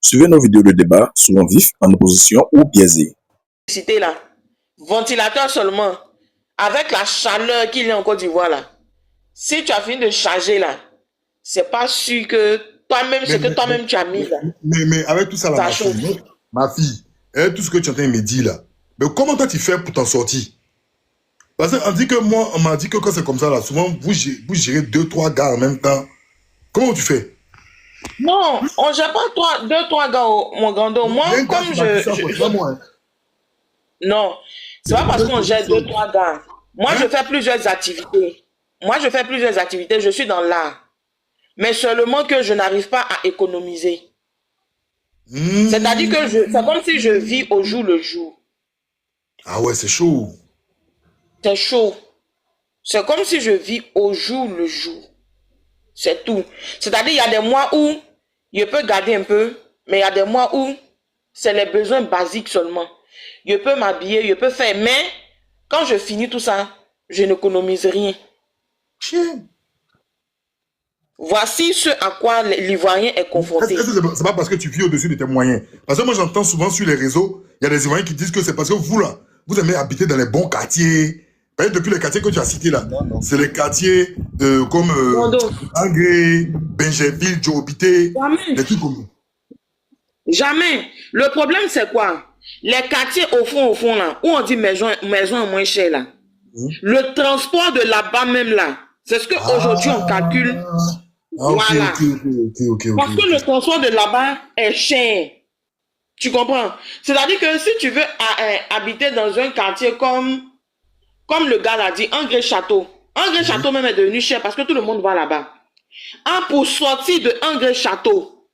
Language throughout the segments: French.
Suivez nos vidéos de débat, souvent vifs, en opposition ou biaisés. Cité là, ventilateur seulement, avec la chaleur qu'il y a en Côte d'Ivoire là, si tu as fini de charger là, c'est pas sûr que toi-même, c'est que toi-même tu as mis là. Mais avec tout ça là, ma fille, avec tout ce que tu es en train de me dire là, mais comment toi tu fais pour t'en sortir? Parce qu'on dit que moi, on m'a dit que quand c'est comme ça là, souvent vous gérez 2-3 gars en même temps. Comment tu fais? Non, on ne gère pas 2-3 gars, mon grandon. Moi, comme non, c'est pas parce qu'on gère 2-3 gars. Moi, je fais plusieurs activités. Je suis dans l'art. Mais seulement que je n'arrive pas à économiser. C'est-à-dire que c'est comme si je vis au jour le jour. Ah ouais, c'est chaud. C'est chaud. C'est comme si je vis au jour le jour. C'est tout. C'est-à-dire, il y a des mois où je peux garder un peu, mais il y a des mois où c'est les besoins basiques seulement. Je peux m'habiller, je peux faire, mais quand je finis tout ça, je n'économise rien. Voici ce à quoi l'Ivoirien est confronté. C'est pas parce que tu vis au-dessus de tes moyens. Parce que moi, j'entends souvent sur les réseaux, il y a des Ivoiriens qui disent que c'est parce que vous, là, vous aimez habiter dans les bons quartiers. Depuis les quartiers que tu as cités, là, c'est les quartiers comme Angré, Benjerville, Djobité, des trucs comme ça. Jamais. Le problème, c'est quoi? Les quartiers au fond, là, où on dit maison moins chère, là. Le transport de là-bas même, là, c'est ce qu'aujourd'hui on calcule. Voilà. Okay. Parce que le transport de là-bas est cher. Tu comprends? C'est-à-dire que si tu veux habiter dans un quartier comme le gars l'a dit, Angré Château. Angré Château même est devenu cher parce que tout le monde va là-bas. Pour sortir de Angré Château,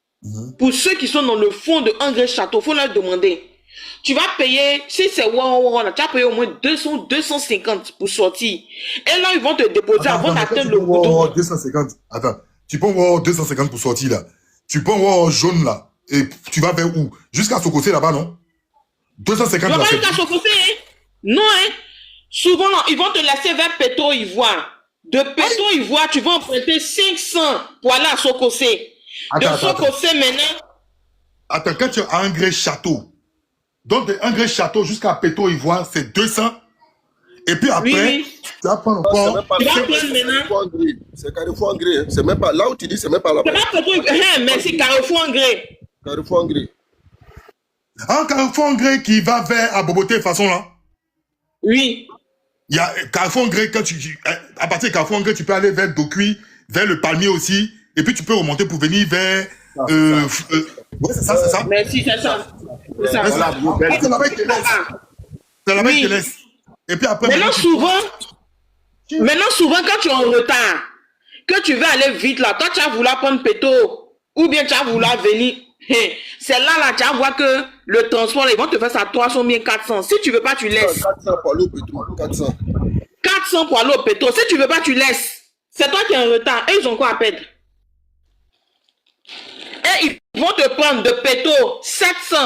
pour ceux qui sont dans le fond de Angré Château, il faut leur demander. Tu vas payer, si c'est tu vas payer au moins 250 pour sortir. Et là, ils vont te déposer avant d'atteindre le bouton. 250. Attends, tu peux avoir 250 pour sortir là. Tu peux avoir jaune là. Et tu vas vers où? Jusqu'à Sokosé là-bas, non? 250 là. Tu vas pas jusqu'à Sokosé, hein? Non, hein? Souvent, ils vont te laisser vers Péto-Ivoire. De Péto-Ivoire, tu vas emprunter 500 pour aller à Sokosé. De Sokosé maintenant. Attends, quand tu as Angré Château, donc de Angré Château jusqu'à Péto-Ivoire, c'est 200. Et puis après, tu vas prendre encore. Tu vas prendre maintenant. C'est Carrefour Angré. C'est même pas là où tu dis, c'est même pas là-bas. C'est pas Péto-Ivoire. Merci, Carrefour Angré. Carrefour Angré. Carrefour Angré qui va vers Aboboté, de façon là. Oui. Il y a Carrefour Angré, à partir de Carrefour Angré, tu peux aller vers Dokui, vers le Palmier aussi, et puis tu peux remonter pour venir vers... ouais, c'est ça. Merci, c'est ça. C'est ça. C'est là-bas qu'ils te laissent. C'est là-bas qu'ils te laissent. Et puis après... Maintenant, souvent, quand tu es en retard, que tu veux aller vite là, toi, tu vas vouloir prendre Péto, ou bien tu vas vouloir venir... C'est là, tu vas voir que le transport, ils vont te faire ça 300 000, 400. Si tu veux pas, tu laisses. 400 pour aller au Péto. 400. 400 pour aller au Péto. Si tu veux pas, tu laisses. C'est toi qui es en retard. Et ils ont quoi à perdre? Et ils vont te prendre de Péto 700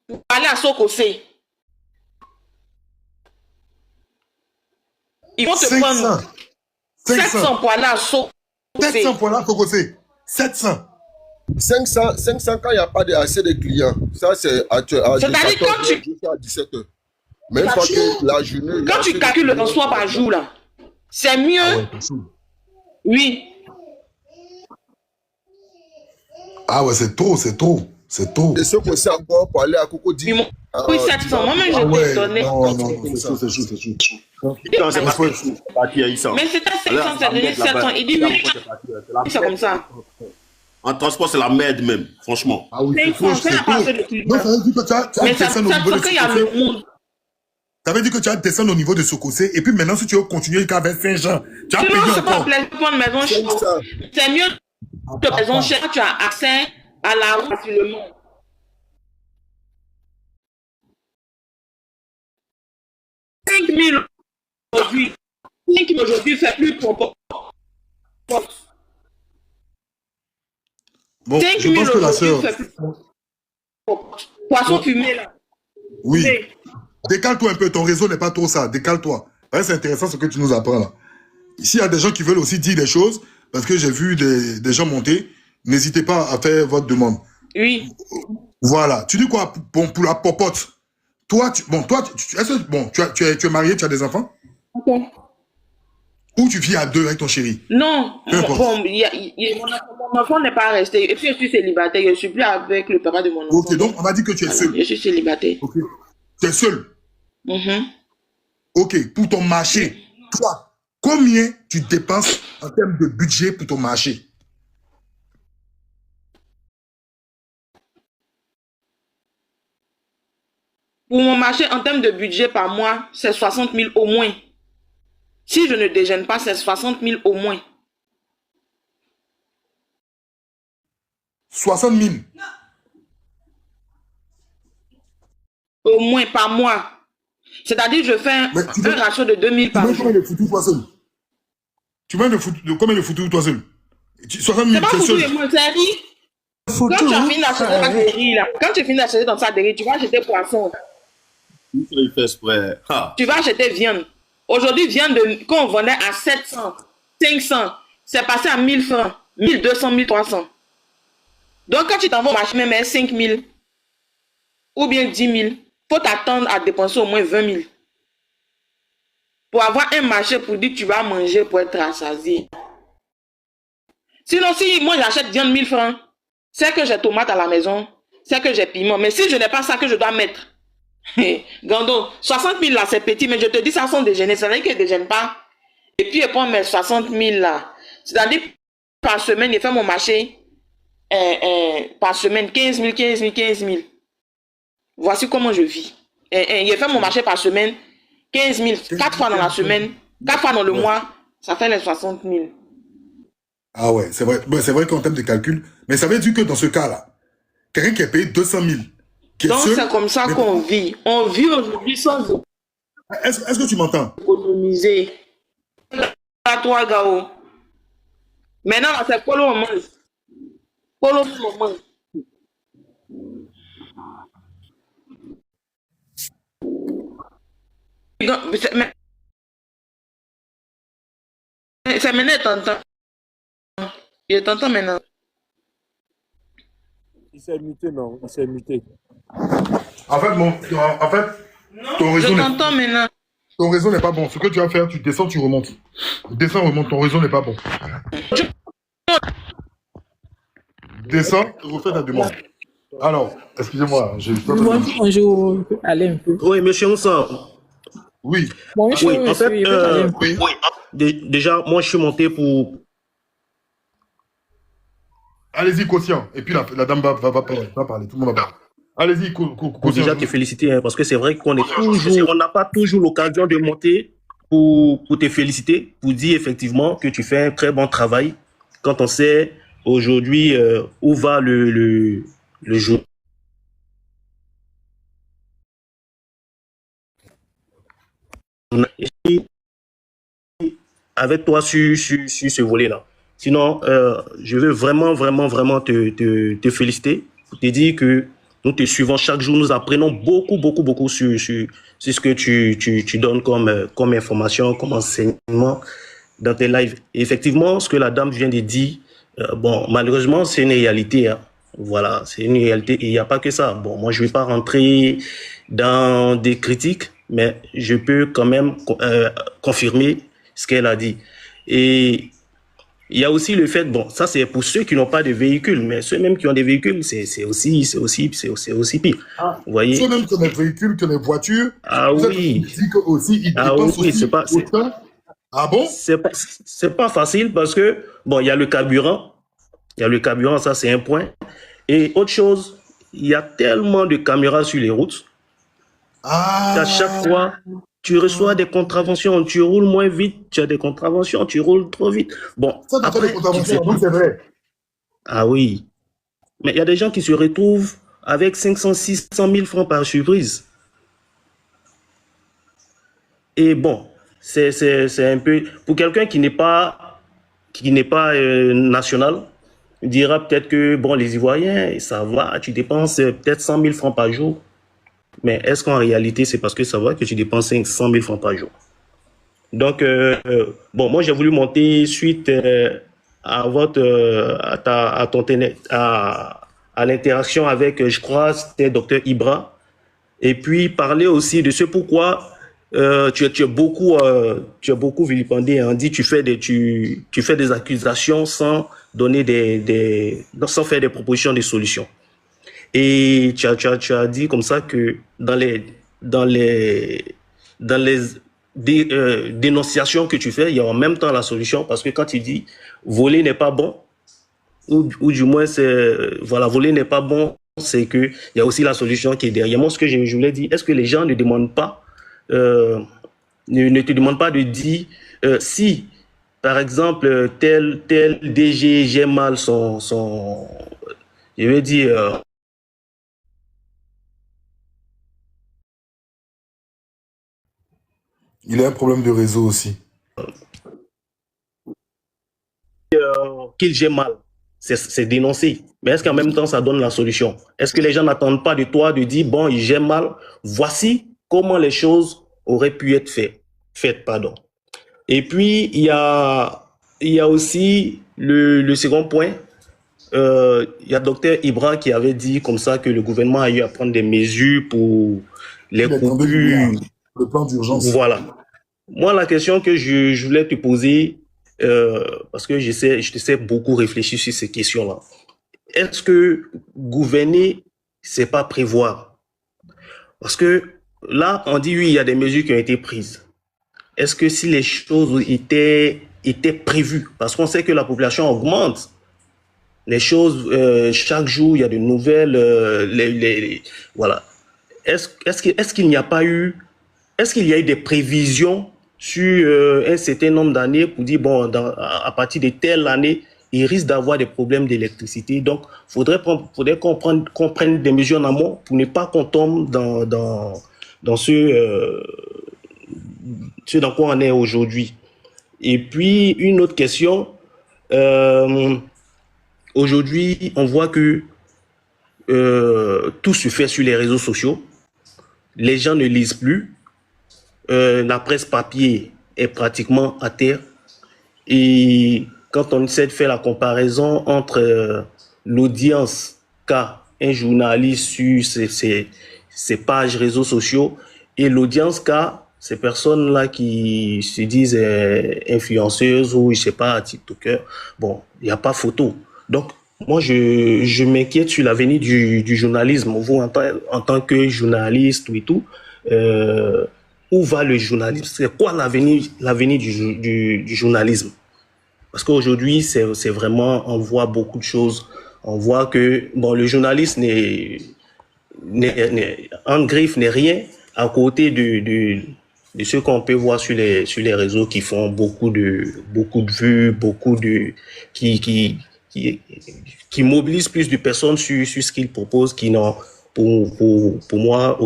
pour aller à Sokosé. Ils vont te prendre 700 pour aller à Sokosé. 700 pour aller à Sokosé. 700. 500 quand il n'y a pas assez de clients. Ça, c'est à 17h. Mais une fois que la journée... Quand tu calcules le transport par jour, là, c'est mieux. Ah ouais, oui. Ah ouais, c'est trop. Et ce que c'est encore pour aller à Cocody. Oui, 700. Moi-même, j'étais étonné. Non, c'est chaud. Mais c'était 500, c'est devenu 700. Il dit oui, c'est comme ça. En transport, c'est la merde même, franchement. Ah oui, c'est trop. Non, ça veut dire que tu as descendu au niveau de Sokosé. Ça veut dire que tu as descendu au niveau de Sokosé. Et puis maintenant, si tu veux continuer jusqu'à Saint-Jean, tu as payé encore. C'est mieux que maison chère, tu as accès à la route facilement. Aujourd'hui, 5 000 aujourd'hui fait plus pour bon, je pense que la sœur... Poisson fumé, là. Oui. Décale-toi un peu, ton réseau n'est pas trop ça. Décale-toi. C'est intéressant ce que tu nous apprends là. Ici, il y a des gens qui veulent aussi dire des choses, parce que j'ai vu des gens monter. N'hésitez pas à faire votre demande. Oui. Voilà. Tu dis quoi bon, pour la popote? Toi, tu es marié, tu as des enfants? Ok. Ou tu vis à deux avec ton chéri? Non, Peu importe. bon, mon enfant n'est pas resté. Et puis, je suis célibataire. Je ne suis plus avec le papa de mon enfant. Ok, donc on m'a dit que tu es Voilà, seul. je suis célibataire. Ok. Tu es seul. Ok, pour ton marché, toi, combien tu dépenses en termes de budget pour ton marché? Pour mon marché, en termes de budget par mois, c'est 60 000 au moins. Si je ne déjeune pas, c'est 60 000 au moins. 60 000. Au moins par mois. C'est-à-dire, je fais un ratio de 2 000 par jour. Combien de foutus toi seul? Tu vends combien de foutus toi seul? 60 000, c'est pas c'est foutu, seul. moi, c'est riz. Quand tu as fini d'acheter dans des riz, là, quand tu finis d'acheter dans ça des riz, tu vas acheter poisson. Il fait exprès. Tu vas acheter viande. Aujourd'hui, viande qu'on vendait à 700, 500, c'est passé à 1000 francs, 1200, 1300. Donc, quand tu t'en vas au marché, même 5 000 ou bien 10 000, il faut t'attendre à dépenser au moins 20 000 pour avoir un marché pour dire que tu vas manger pour être rassasié. Sinon, si moi j'achète viande 1000 francs, c'est que j'ai tomates à la maison, c'est que j'ai piment. Mais si je n'ai pas ça que je dois mettre, Gando, 60 000 là, c'est petit, mais je te dis, ça sont déjeuners. C'est vrai qu'ils ne déjeunent pas. Et puis, ils prennent mes 60 000 là. C'est-à-dire, par semaine, il fait mon marché par semaine, 15 000, 15 000, 15 000. Voici comment je vis. Il fait mon marché par semaine, 15 000, 4 fois dans la semaine, 4 fois dans le mois, ça fait les 60 000. Ah ouais, c'est vrai. C'est vrai qu'en termes de calcul, mais ça veut dire que dans ce cas-là, quelqu'un qui a payé 200 000, donc c'est comme ça qu'on vit. On vit aujourd'hui sans Est-ce que tu m'entends? économiser. À toi, Gao. Maintenant, c'est Polo, on mange. Polo, on mange. C'est maintenant, t'entends. Je t'entends maintenant. Il s'est muté, non? Il s'est muté. En fait, ton réseau Je t'entends maintenant. Ton réseau n'est pas bon. Ce que tu vas faire, tu descends, tu remontes. Descends, remonte. Ton réseau n'est pas bon. Descends, refais ta demande. Alors, excusez-moi, j'ai Bonjour, allez un peu. Oui, monsieur Moussa. Oui. Bonjour, Oui, en monsieur, fait, il peut aller un peu. déjà, moi, je suis monté pour... Allez-y, quotient. Et puis la dame va parler. Tout le monde va parler. Allez-y, Pour déjà te féliciter, hein, parce que c'est vrai qu'on est toujours, on n'a pas toujours l'occasion de monter pour te féliciter, pour dire effectivement que tu fais un très bon travail quand on sait aujourd'hui où va le jour. Avec toi sur ce volet-là. Sinon, je veux vraiment te féliciter, pour te dire que nous te suivons chaque jour, nous apprenons beaucoup sur ce que tu donnes comme information, comme enseignement dans tes lives. Et effectivement, ce que la dame vient de dire, bon, malheureusement, c'est une réalité. Hein. Voilà, c'est une réalité et il n'y a pas que ça. Bon, moi, je ne vais pas rentrer dans des critiques, mais je peux quand même confirmer ce qu'elle a dit. Et il y a aussi le fait, bon, ça c'est pour ceux qui n'ont pas de véhicules, mais ceux même qui ont des véhicules, c'est aussi pire. Ah, vous voyez? Ceux même qui ont des véhicules, qui ont des voitures. Ah oui. C'est pas. Ah bon? C'est pas facile parce que, bon, il y a le carburant. Il y a le carburant, ça c'est un point. Et autre chose, il y a tellement de caméras sur les routes. À chaque fois, tu reçois des contraventions, tu roules moins vite, tu as des contraventions, tu roules trop vite. Bon, ça, après, c'est vrai. Ah oui. Mais il y a des gens qui se retrouvent avec 500, 600 000 francs par surprise. Et bon, c'est un peu... Pour quelqu'un qui n'est pas national, il dira peut-être que, bon, les Ivoiriens, ça va, tu dépenses peut-être 100 000 francs par jour. Mais est-ce qu'en réalité, c'est parce que ça va que tu dépenses 500 000 francs par jour? Donc, bon, moi, j'ai voulu monter suite à à l'interaction avec, je crois, c'était Dr Ibra, et puis parler aussi de ce pourquoi tu as beaucoup vilipendé, hein, dit tu fais des accusations sans sans faire des propositions de solutions. Et tu as dit comme ça que dans les dénonciations que tu fais, il y a en même temps la solution, parce que quand tu dis voler n'est pas bon, ou du moins voilà, voler n'est pas bon, c'est que il y a aussi la solution qui est derrière. Moi, ce que je voulais dire, est-ce que les gens ne demandent pas, ne te demandent pas de dire si, par exemple, tel DG gère mal je veux dire, Il a un problème de réseau aussi. qu'il gère mal, c'est dénoncé. Mais est-ce qu'en même temps, ça donne la solution? Est-ce que les gens n'attendent pas de toi de dire, bon, il gère mal, voici comment les choses auraient pu être faites, pardon. Et puis, il y a aussi le second point. Il y a Dr Ibra qui avait dit comme ça que le gouvernement a eu à prendre des mesures pour les coupures. Le plan d'urgence. Voilà. Moi, la question que je voulais te poser, parce que je te sais beaucoup réfléchir sur ces questions-là. Est-ce que gouverner, c'est pas prévoir? Parce que là, on dit oui, il y a des mesures qui ont été prises. Est-ce que si les choses étaient prévues, parce qu'on sait que la population augmente, les choses, chaque jour, il y a de nouvelles, voilà. Est-ce qu'il n'y a pas eu, est-ce qu'il y a eu des prévisions sur un certain nombre d'années pour dire, bon, à partir de telle année, il risque d'avoir des problèmes d'électricité. Donc, faudrait qu'on prenne des mesures en amont pour ne pas qu'on tombe dans ce dans quoi on est aujourd'hui. Et puis, une autre question. Aujourd'hui, on voit que tout se fait sur les réseaux sociaux. Les gens ne lisent plus. La presse papier est pratiquement à terre. Et quand on essaie de faire la comparaison entre l'audience qu'a un journaliste sur ses pages réseaux sociaux et l'audience qu'a ces personnes-là qui se disent influenceuses ou, je sais pas, tiktokers, bon, il n'y a pas photo. Donc, moi, je m'inquiète sur l'avenir du journalisme. Vous, en tant que journaliste et tout, où va le journalisme? C'est quoi l'avenir du journalisme? Parce qu'aujourd'hui, c'est vraiment, on voit beaucoup de choses. On voit que, bon, le journaliste en griffe n'est rien à côté de ce qu'on peut voir sur les réseaux qui font beaucoup de vues, qui mobilisent plus de personnes sur ce qu'ils proposent, qui n'ont, pour moi,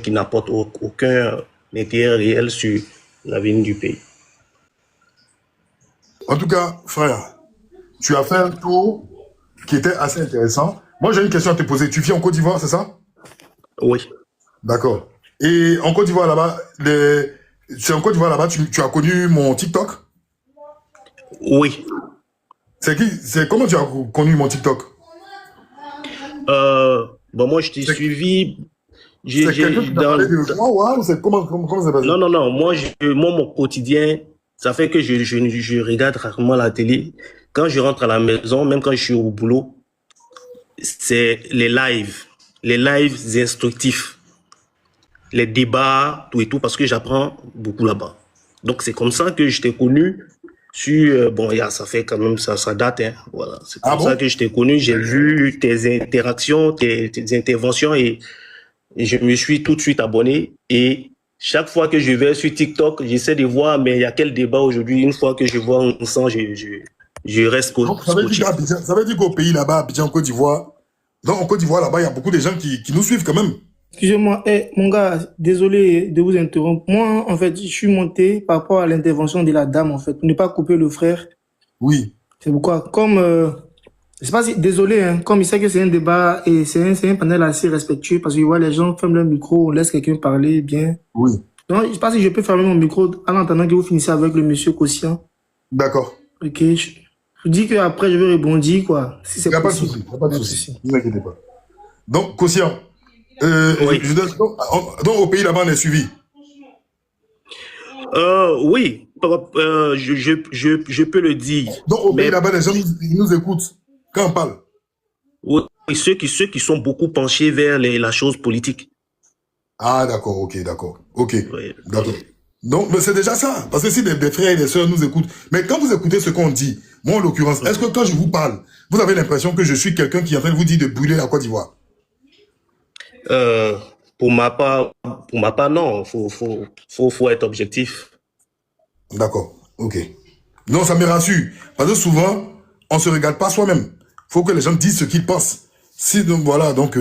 qui n'apportent aucun intérêt réel sur l'avenir du pays. En tout cas, frère, tu as fait un tour qui était assez intéressant. Moi, j'ai une question à te poser. Tu vis en Côte d'Ivoire, c'est ça? Oui. D'accord. Et en Côte d'Ivoire, là-bas, tu as connu mon TikTok? Oui. Comment tu as connu mon TikTok? Bon, moi, je t'ai suivi. C'est quelqu'un qui t'a parlé de moi, ou c'est comment ça passe? Non. Moi, mon quotidien, ça fait que je regarde rarement la télé. Quand je rentre à la maison, même quand je suis au boulot, c'est les lives instructifs, les débats, tout et tout, parce que j'apprends beaucoup là-bas. Donc, c'est comme ça que je t'ai connu sur, bon, ça fait quand même, ça date, hein, voilà. C'est comme ça que je t'ai connu, j'ai vu tes interactions, tes interventions et je me suis tout de suite abonné. Et chaque fois que je vais sur TikTok, j'essaie de voir, mais il y a quel débat aujourd'hui. Une fois que je vois un sang, je reste scotché. Ça veut dire qu'au pays là-bas, Abidjan, en Côte d'Ivoire, donc en Côte d'Ivoire là-bas, il y a beaucoup de gens qui nous suivent quand même. Excusez-moi, mon gars, désolé de vous interrompre. Moi, en fait, je suis monté par rapport à l'intervention de la dame, en fait, pour ne pas couper le frère. Oui. C'est pourquoi, comme, je sais pas si, désolé, hein, comme il sait que c'est un débat et c'est un panel assez respectueux parce que je vois les gens ferment leur micro, on laisse quelqu'un parler bien. Oui. Donc, je sais pas si je peux fermer mon micro en attendant que vous finissez avec le monsieur Kossian. D'accord. Ok. Je dis qu'après, je vais rebondir, quoi. Si Il c'est n'y a pas de possible. souci, il n'y a pas de Pas de souci. souci. Ne vous inquiétez pas. Donc, Kossia, Oui. donc, au pays là-bas, on est suivi. Oui, je peux le dire. Donc, au pays Mais là-bas, les gens nous écoutent quand on parle. oui, ceux qui sont beaucoup penchés vers la chose politique. Ah, d'accord, ok, d'accord. Ok, Oui. d'accord. Donc, mais c'est déjà ça. Parce que si des frères et des sœurs nous écoutent, mais quand vous écoutez ce qu'on dit, moi en l'occurrence, est-ce que quand je vous parle, vous avez l'impression que je suis quelqu'un qui est en train de vous dire de brûler la Côte d'Ivoire? Pour ma part, non. Faut être objectif. D'accord, ok. Non, ça me rassure. Parce que souvent, on se regarde pas soi-même. Faut que les gens disent ce qu'ils pensent. Si, donc voilà, donc...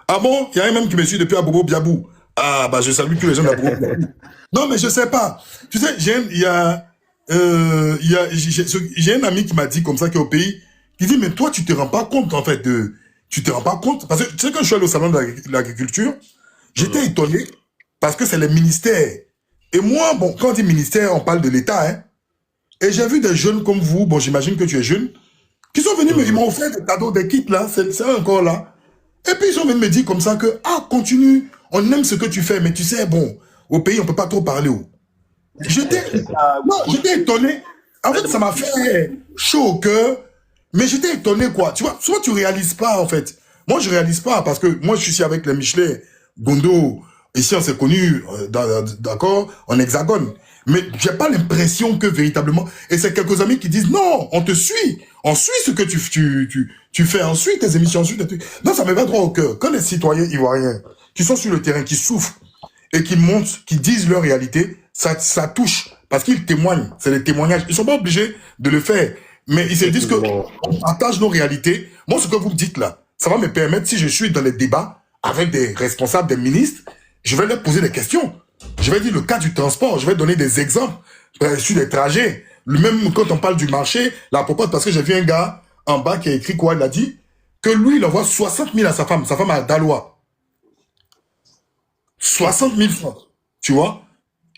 Ah bon, il y a un même qui me suit depuis Abobo Biabou. Ah, bah je salue tous les gens d'Abobo Biabou. Non, mais je sais pas. Tu sais, j'ai un ami qui m'a dit comme ça, qui est au pays, qui dit, mais toi, tu te rends pas compte, en fait, tu te rends pas compte. Parce que, tu sais, quand je suis allé au salon de l'agriculture, j'étais étonné, parce que c'est les ministères. Et moi, bon, quand on dit ministère, on parle de l'État, hein. Et j'ai vu des jeunes comme vous, bon, j'imagine que tu es jeune, qui sont venus, ils m'ont offert des cadeaux, des kits, là, c'est encore là. Et puis, ils sont venus me dire comme ça que, ah, continue, on aime ce que tu fais, mais tu sais, bon, au pays, on peut pas trop parler. J'étais étonné. En fait, ça m'a fait chaud au cœur, mais j'étais étonné, quoi. Tu vois, souvent, tu réalises pas, en fait. Moi, je réalise pas, parce que moi, je suis ici avec les Michelet, Gondo, ici, on s'est connus, d'accord, en hexagone. Mais j'ai pas l'impression que véritablement, et c'est quelques amis qui disent, non, on te suit. On suit ce que tu fais, on suit tes émissions, on suit tes trucs. Non, ça me va droit au cœur. Quand les citoyens ivoiriens, qui sont sur le terrain, qui souffrent, et qui montent, qui disent leur réalité, ça touche. Parce qu'ils témoignent. C'est des témoignages. Ils sont pas obligés de le faire. Mais ils se disent que on partage nos réalités. Moi, ce que vous me dites là, ça va me permettre, si je suis dans les débats avec des responsables, des ministres, je vais leur poser des questions. Je vais dire le cas du transport, je vais donner des exemples sur des trajets. Même quand on parle du marché, la propos, parce que j'ai vu un gars en bas qui a écrit quoi, il a dit que lui, il envoie 60 000 à sa femme à Dalois. 60 000 francs, tu vois.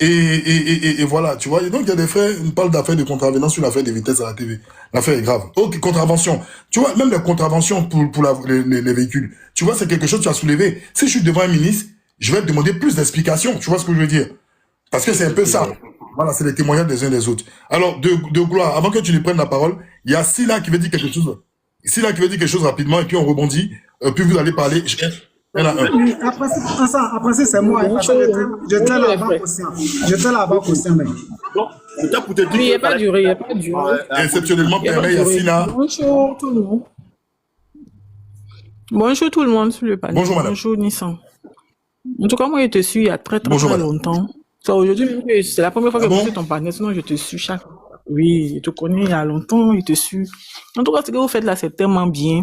Et voilà, tu vois. Et donc, il y a des frères, on parle d'affaires de contravention sur l'affaire des vitesses à la TV. L'affaire est grave. Ok, contravention. Tu vois, même les contraventions pour les véhicules. Tu vois, c'est quelque chose que tu as soulevé. Si je suis devant un ministre, je vais te demander plus d'explications. Tu vois ce que je veux dire? Parce que c'est un peu ça. Voilà, c'est les témoignages des uns des autres. Alors, de gloire, avant que tu lui prennes la parole, il y a Silla qui veut dire quelque chose. Silla qui veut dire quelque chose rapidement, et puis on rebondit. Puis vous allez parler. Il y en a un. Oui, après, c'est moi. Je traite la banque aussi. Je traite la banque aussi. Bon, peut-être pour te dire. Oui, il n'y a pas duré, il n'y a pas duré. Exceptionnellement, permet Yassina. Bonjour tout le monde. Bonjour tout le monde sur le panel. Bonjour, madame. Bonjour Nissan. En tout cas, moi, je te suis il y a très Bonjour, madame. longtemps. C'est aujourd'hui même que c'est la première fois que Ah je bon? suis ton panel, sinon je te suis chaque. Oui, je te connais il y a longtemps, je te suis. En tout cas, ce que vous faites là, c'est tellement bien.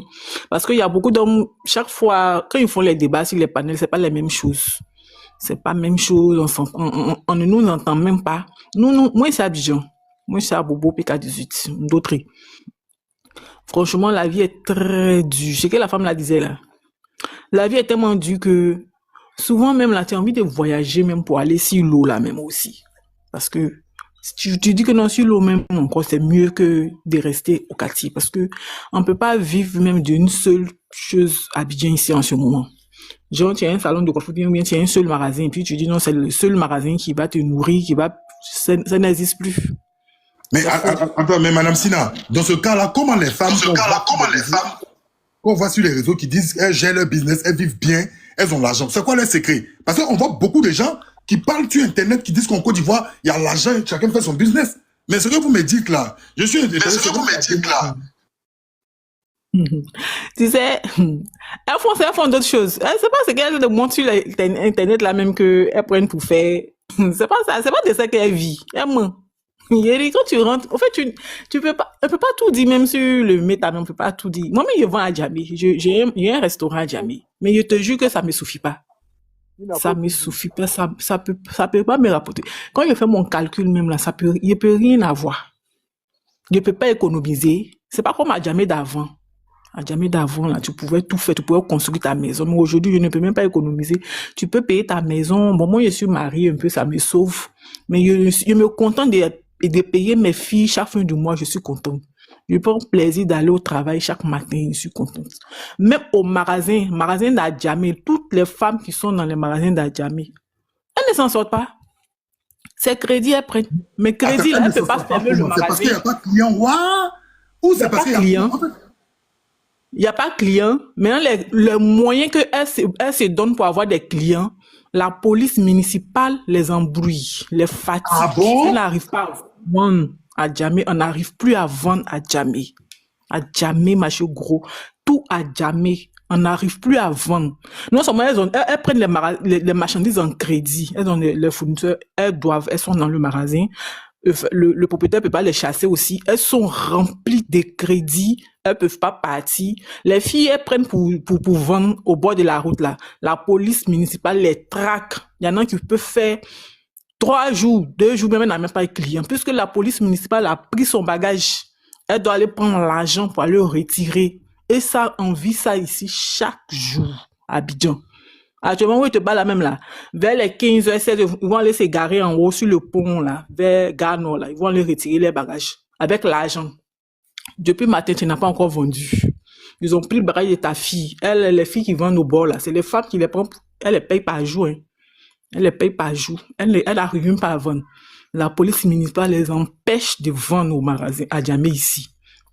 Parce qu'il y a beaucoup d'hommes, chaque fois, quand ils font les débats sur les panels, c'est pas les mêmes choses. C'est pas la même chose, on ne nous entend même pas. Moi, c'est Abidjan. Moi, c'est à Bobo, PK18, d'autres. Franchement, la vie est très dure. C'est que la femme la disait là. La vie est tellement dure que souvent même là, tu as envie de voyager même pour aller sur l'eau là même aussi. Parce que si tu dis que non, sur l'eau même encore, c'est mieux que de rester au quartier. Parce que on peut pas vivre même d'une seule chose à Abidjan ici en ce moment. Genre, tu as un salon de coiffure, ou bien tu as un seul magasin, et puis tu dis non, c'est le seul magasin qui va te nourrir, ça n'existe plus. Mais attends, mais madame Sina, dans ce cas-là, comment les femmes qu'on voit sur les réseaux qui disent elles gèrent leur business, elles vivent bien, elles ont l'argent, c'est quoi leur secret? Parce qu'on voit beaucoup de gens qui parlent sur Internet, qui disent qu'en Côte d'Ivoire, il y a l'argent, chacun fait son business. Mais ce que vous me dites là, je suis intéressé. Tu sais, elles font d'autres choses. C'est pas ce qu'elles te montrent sur Internet là même qu'elles prennent pour faire. C'est pas ça, c'est pas de ça qu'elles vivent. Quand tu rentres, en fait, tu peux pas, on peut pas tout dire, même sur le méta, on peut pas tout dire. Moi-même, je vends à Djamé. J'ai un restaurant à Djamé. Mais je te jure que ça me suffit pas. Ça me suffit pas, ça peut pas me rapporter. Quand je fais mon calcul même là, je peux rien avoir. Je peux pas économiser. C'est pas comme à Djamé d'avant. À Djamé d'avant, là, tu pouvais tout faire, tu pouvais construire ta maison. Mais aujourd'hui, je ne peux même pas économiser. Tu peux payer ta maison. Bon, moi, je suis mariée un peu, ça me sauve. Mais je me contente de payer mes filles chaque fin du mois, je suis contente. Je prends plaisir d'aller au travail chaque matin, je suis contente. Même au magasin d'Adjamé, toutes les femmes qui sont dans les magasins d'Adjamé, elles ne s'en sortent pas. C'est crédit, elles prennent. Mais crédit, là, elles ne peuvent pas fermer le magasin. C'est parce qu'il n'y a pas de client, ouah! Ou c'est parce qu'il y a client. Il n'y a pas de client. Maintenant, les moyens qu'elles se donnent pour avoir des clients, la police municipale les embrouille, les fatigue. Ah bon? On n'arrive pas à vendre à Djamé, on n'arrive plus à vendre à Djamé. À Djamé, machin gros. Tout à Djamé, on n'arrive plus à vendre. Non seulement elles prennent les marchandises en crédit, elles ont les fournisseurs, elles sont dans le magasin. Le propriétaire peut pas les chasser aussi. Elles sont remplies de crédits. Elles peuvent pas partir. Les filles, elles prennent pour vendre au bord de la route, là. La police municipale les traque. Il y en a qui peuvent faire 3 jours, 2 jours, même elle n'a même pas de client. Puisque la police municipale a pris son bagage. Elle doit aller prendre l'argent pour aller le retirer. Et ça, on vit ça ici chaque jour à Abidjan. Actuellement, où ils te battent là même là, vers les 15h, 16h, ils vont aller se garer en haut sur le pont là, vers Gano là, ils vont aller retirer les bagages avec l'argent. Depuis matin, tu n'as pas encore vendu. Ils ont pris le bagage de ta fille. Les filles qui vendent au bord là, c'est les femmes qui les prennent, elles les payent par jour. Hein. Elles les payent par jour. Elles n'arrivent même pas à vendre. La police municipale les empêche de vendre au magasin à Djamé ici.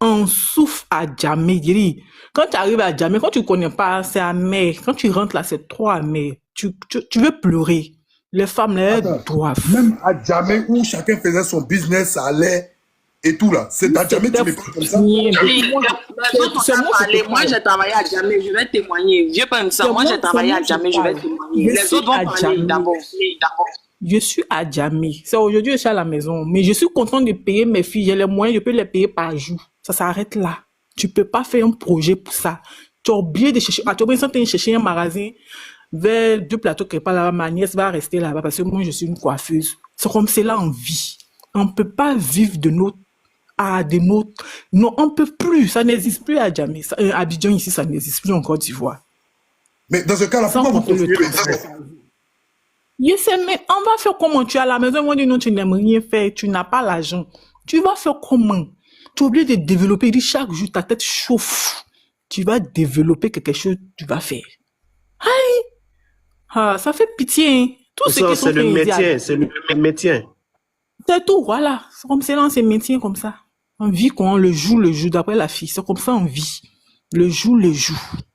On souffre à Djamé. Quand tu arrives à Djamé, quand tu connais pas, c'est amer. Quand tu rentres là, c'est trop amer. Tu veux pleurer. Les femmes, elles doivent. Même à Djamé où chacun faisait son business, ça allait et tout là. C'est à Djamé, tu les prends comme ça. Moi, j'ai travaillé à Djamé, je vais témoigner. Je pense ça. Moi, j'ai travaillé à Djamé, je vais témoigner. Les autres vont parler d'abord. Je suis à Djamé. C'est aujourd'hui, je suis à la maison. Mais je suis contente de payer mes filles. J'ai les moyens, je peux les payer par jour. Ça s'arrête là. Tu peux pas faire un projet pour ça. Tu as oublié de chercher. Tu as oublié de chercher un magasin vers 2 plateaux quelque part là-bas. Ma nièce va rester là-bas parce que moi, je suis une coiffeuse. C'est comme cela on vit. On peut pas vivre de notre. Non, on peut plus. Ça n'existe plus à Djamé. Abidjan ici, ça n'existe plus en Côte d'Ivoire. Mais dans ce cas-là, pourquoi vous continuez le transport? Je sais, mais on va faire comment? Tu es à la maison, moi, dis non, tu n'aimes rien faire, tu n'as pas l'argent. Tu vas faire comment? Tu es obligé de développer. Dis chaque jour, ta tête chauffe. Tu vas développer quelque chose, tu vas faire. Aïe! Ah, ça fait pitié, hein. Tout ce qui c'est le métier, c'est le métier. C'est tout, voilà. C'est comme ça, c'est métier comme ça. On vit quand le jour, d'après la fille. C'est comme ça, on vit. Le jour.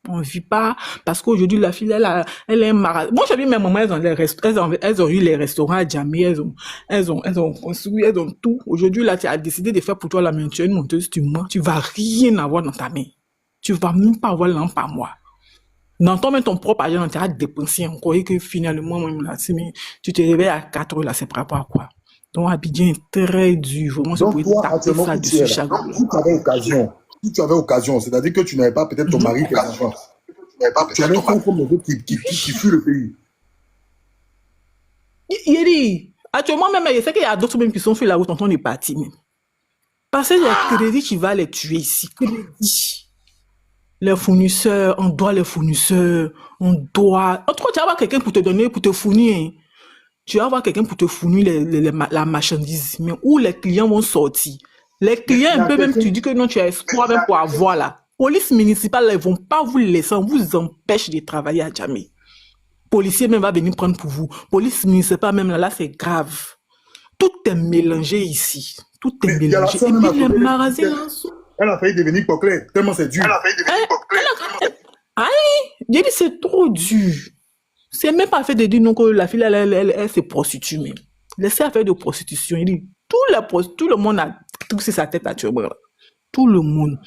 On vit pas, parce qu'aujourd'hui, la fille, elle a un magasin. Moi, j'ai vu mes mamans, elles ont eu les restaurants à Djamé, elles ont construit, elles ont tout. Aujourd'hui, là, tu as décidé de faire pour toi la main, tu es une monteuse, tu mens, tu vas rien avoir dans ta main. Tu vas même pas avoir l'an par mois. Dans ton propre argent, tu as dépensé encore et que finalement, même là, tu te réveilles à 4 heures, là, c'est par rapport à quoi? Donc, Abidjan est très dur. Vraiment, donc, toi, actuellement, si tu avais occasion, c'est-à-dire que tu n'avais pas peut-être ton mari, tu avais un fond comme les autres qui fuient le pays. Il dit, actuellement, même, je sais qu'il y a d'autres même qui sont sur la route, on est parti même. Parce que les crédits qui va les tuer ici. Crédit. Les fournisseurs, on doit les fournisseurs, on doit. En tout cas, tu vas avoir quelqu'un pour te donner, pour te fournir. Hein. Tu vas avoir quelqu'un pour te fournir la marchandise. Mais où les clients vont sortir? Les clients, un peu même, tu dis que non, tu as espoir même pour avoir là. Police municipale, ils vont pas vous laisser, on vous empêche de travailler à Djamé. Policier même va venir prendre pour vous. Police municipale même là, c'est grave. Tout est mélangé ici. Tout est mélangé. Et puis les magasins là sont... Elle a failli devenir coquelin, tellement c'est dur. Aïe, j'ai dit c'est trop dur. C'est même pas fait de dire non que la fille elle se prostitue même. Laissez faire de prostitution. Il dit tout le monde a touché sa tête actuellement. Tout le monde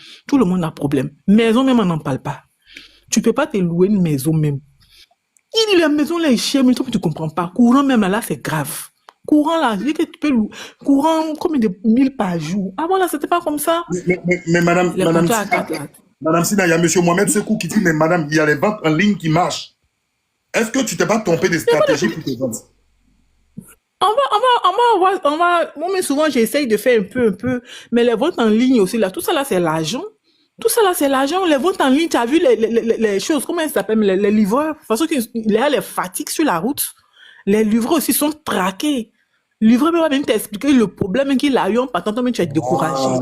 a problème. Maison même on n'en parle pas. Tu peux pas te louer une maison même. Il dit la maison là est chère mais toi tu comprends pas. Courant même là c'est grave. Courant là, je dis que tu peux louer. Courant combien de 1000 par jour. Avant là c'était pas comme ça. Mais madame Sina, il y a monsieur Mohamed Sekou qui dit mais madame il y a les ventes en ligne qui marchent. Est-ce que tu t'es pas trompé de stratégie pour tes ventes? On va, moi, mais souvent, j'essaye de faire un peu, mais les ventes en ligne aussi, là, tout ça, là, c'est l'argent. Les ventes en ligne, tu as vu les choses, comment elles s'appellent, les livreurs, parce que les fatigues sur la route. Les livreurs aussi sont traqués. Livreur va même t'expliquer le problème qu'il a eu en partant, toi-même tu es découragé.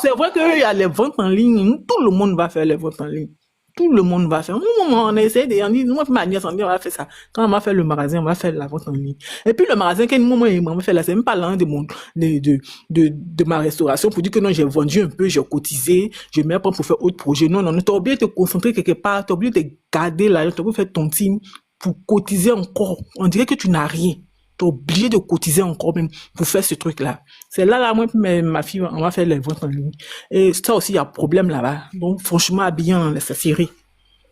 C'est vrai qu'il y a les ventes en ligne, tout le monde va faire les ventes en ligne. Tout le monde va faire. On essaie de, on dit, moi, ma nièce, on dit, on va faire ça. Quand on va faire le magasin, on va faire la vente en ligne. Et puis, le magasin, quel moment il m'a fait là, c'est même pas l'un de ma restauration pour dire que non, j'ai vendu un peu, j'ai cotisé, je mets pas pour faire autre projet. Non, non, t'as oublié de te concentrer quelque part, t'as oublié de garder là, t'as oublié de faire ton team pour cotiser encore. On dirait que tu n'as rien. T'es obligé de cotiser encore même pour faire ce truc-là. C'est là, moi, ma fille, on va faire les ventes en ligne. Et ça aussi, il y a problème là-bas. Donc, franchement, bien, c'est serré.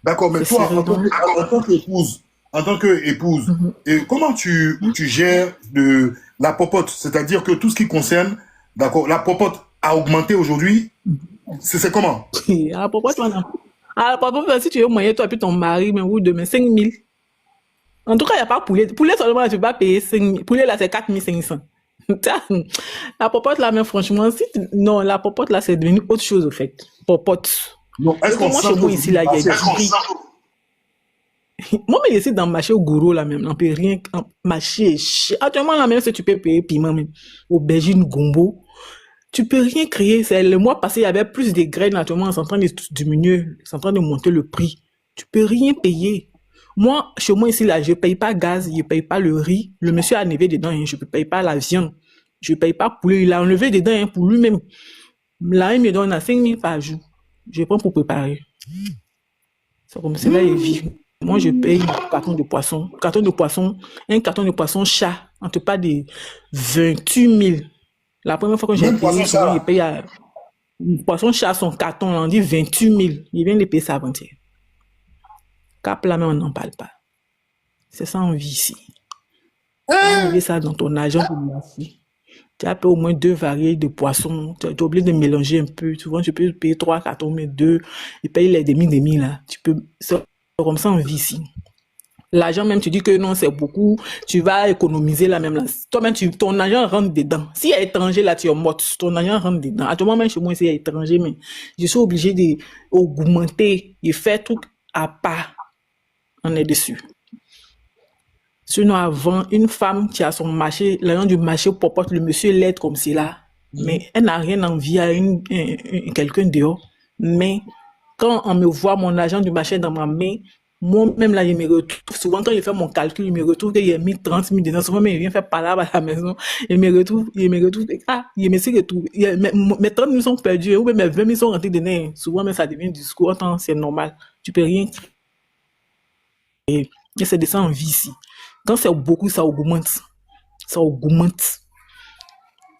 D'accord, mais toi, en tant qu'épouse, et comment tu gères la popote? C'est-à-dire que tout ce qui concerne, d'accord, la popote a augmenté aujourd'hui. C'est comment? La popote, madame. La popote, si tu es au moyen, toi, puis ton mari, mais vous, demain, 5 000. En tout cas, il n'y a pas poulet. Poulet seulement, tu ne peux pas payer 5 000. Poulet, là, c'est 4 500. La popote, là, mais franchement, non, la popote, là, c'est devenu autre chose, au fait. Popote. Non, est-ce qu'on sent moi, ici, là, il y a moi, mais ici, dans le marché au gourou, là, même, on peut rien, marché, actuellement, là, même, si tu peux payer piment, même, aubergine, gombo, tu peux rien créer. C'est le mois passé, il y avait plus de graines, actuellement, c'est en train de diminuer, c'est en train de monter le prix. Tu peux rien payer. Moi, chez moi ici, là, je paye pas gaz, je paye pas le riz. Le monsieur a enlevé dedans, hein, je paye pas la viande. Je paye pas poulet. Il a enlevé dedans, hein, pour lui-même. Là, il me donne à 5 000 par jour. Je prends pour préparer. C'est comme ça, là, il vit. Moi, je paye un carton de poisson. Un carton de poisson chat. On te parle de 28 000. La première fois que j'ai payé, souvent, il paye à poisson chat, son carton, là, on dit 28 000. Il vient de payer ça avant-hier. Cap là, mais on n'en parle pas. C'est ça, on vit ici. On vit ça dans ton argent pour merci. Tu as au moins 2 variétés de poissons. Tu es obligé de mélanger un peu. Souvent, tu peux payer 3 cartons, mais 2. Et payer les demi là. Tu peux, c'est comme ça, on vit ici. L'argent même, tu dis que non, c'est beaucoup. Tu vas économiser là même là. Toi-même, ton argent rentre dedans. Si il y a étranger là, tu es mort. Ton argent rentre dedans. À tout moment, même chez moi, il y a étranger, mais je suis obligé d'augmenter et faire tout à part. On est dessus. Sinon, avant, une femme qui a son marché, l'agent du marché popote, le monsieur l'aide comme cela, mais elle n'a rien envie à quelqu'un dehors. Mais quand on me voit mon agent du marché dans ma main, moi-même là, je me retrouve, souvent quand je fais mon calcul, je me retrouve qu'il y a mis 30 000 dedans, souvent, mais il vient faire palabre à la maison, je me retrouve, je me suis retrouvé, mes 30 000 sont perdus, ou même mes 20 000 sont rentrés dedans, souvent, mais ça devient du discours, attends, c'est normal, tu peux rien. Et c'est de ça en vie ici. Quand c'est beaucoup, ça augmente. Ça augmente.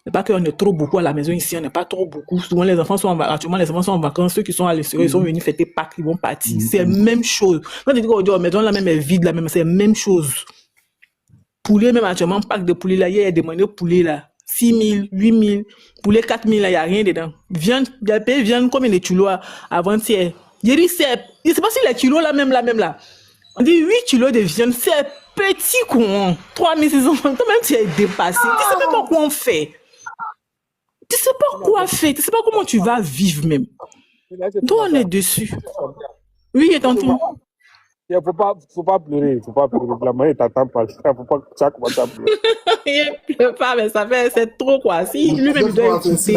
C'est pas qu'on est trop beaucoup à la maison ici, on n'est pas trop beaucoup. Souvent, les enfants sont en vacances. Actuellement, les enfants sont en vacances. Ceux qui sont à l'extérieur, ils sont venus fêter Pâques, ils vont partir. C'est la même chose. Quand tu dis que la maison, la même est vide, la même, c'est la même chose. Poulet, même actuellement, Pâques de poulet, là, il y a demandé poulet, là. 6 000, 8 000. Poulet, 4 000, là, il n'y a rien dedans. Viande, il y a payé viande comme les kilos avant-hier. Il dit, je sais pas si les kilos, là, même, là. On dit 8 kilos de viande, c'est petit con. 3 600, toi-même, tu es dépassé. Tu sais même pas quoi on fait. Tu sais pas quoi faire. Tu sais pas comment tu vas vivre même. Toi, on est dessus. Oui, et tonton. Il faut pas pleurer. La main t'attend pas. Faut pas que ça commence à pleurer. Il pleure pas, mais ça fait, c'est trop quoi. Si lui-même doit écouter, c'est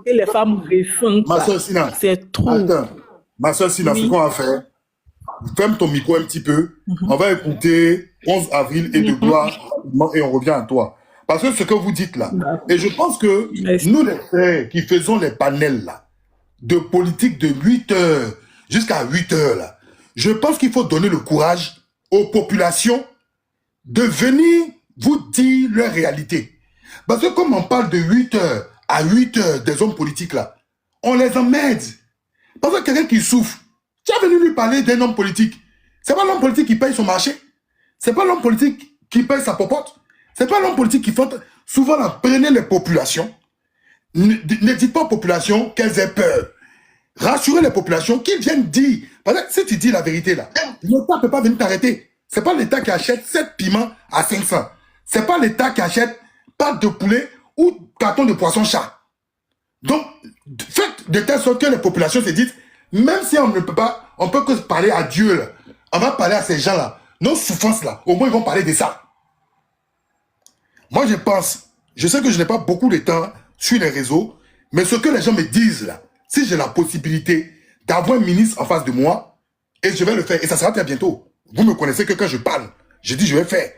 que les femmes ressentent. Ma soeur Sina. C'est trop. Attends. Ma soeur Sina, ce qu'on va faire, ferme ton micro un petit peu. On va écouter 11 avril et de gloire et on revient à toi. Parce que ce que vous dites là, et je pense que nous les frères qui faisons les panels là, de politique de 8 heures jusqu'à 8 heures là, je pense qu'il faut donner le courage aux populations de venir vous dire leur réalité. Parce que comme on parle de 8 heures à 8 heures des hommes politiques là, on les emmerde. Parce que quelqu'un qui souffre, tu as venu lui parler d'un homme politique. C'est pas l'homme politique qui paye son marché. C'est pas l'homme politique qui paye sa popote. C'est pas l'homme politique qui fait. Souvent, là, prenez les populations. Ne dites pas aux populations qu'elles aient peur. Rassurez les populations qu'ils viennent dire. Parce que si tu dis la vérité là, l'État ne peut pas venir t'arrêter. C'est pas l'État qui achète 7 piments à 500. C'est pas l'État qui achète pâte de poulet ou carton de poisson chat. Donc, faites de telle sorte que les populations se disent, même si on ne peut pas, on peut que parler à Dieu là. On va parler à ces gens là. Nos souffrances là, au moins ils vont parler de ça. Moi, je pense, je sais que je n'ai pas beaucoup de temps sur les réseaux, mais ce que les gens me disent là, si j'ai la possibilité d'avoir un ministre en face de moi, et je vais le faire, et ça sera très bientôt. Vous me connaissez que quand je parle, je dis je vais faire.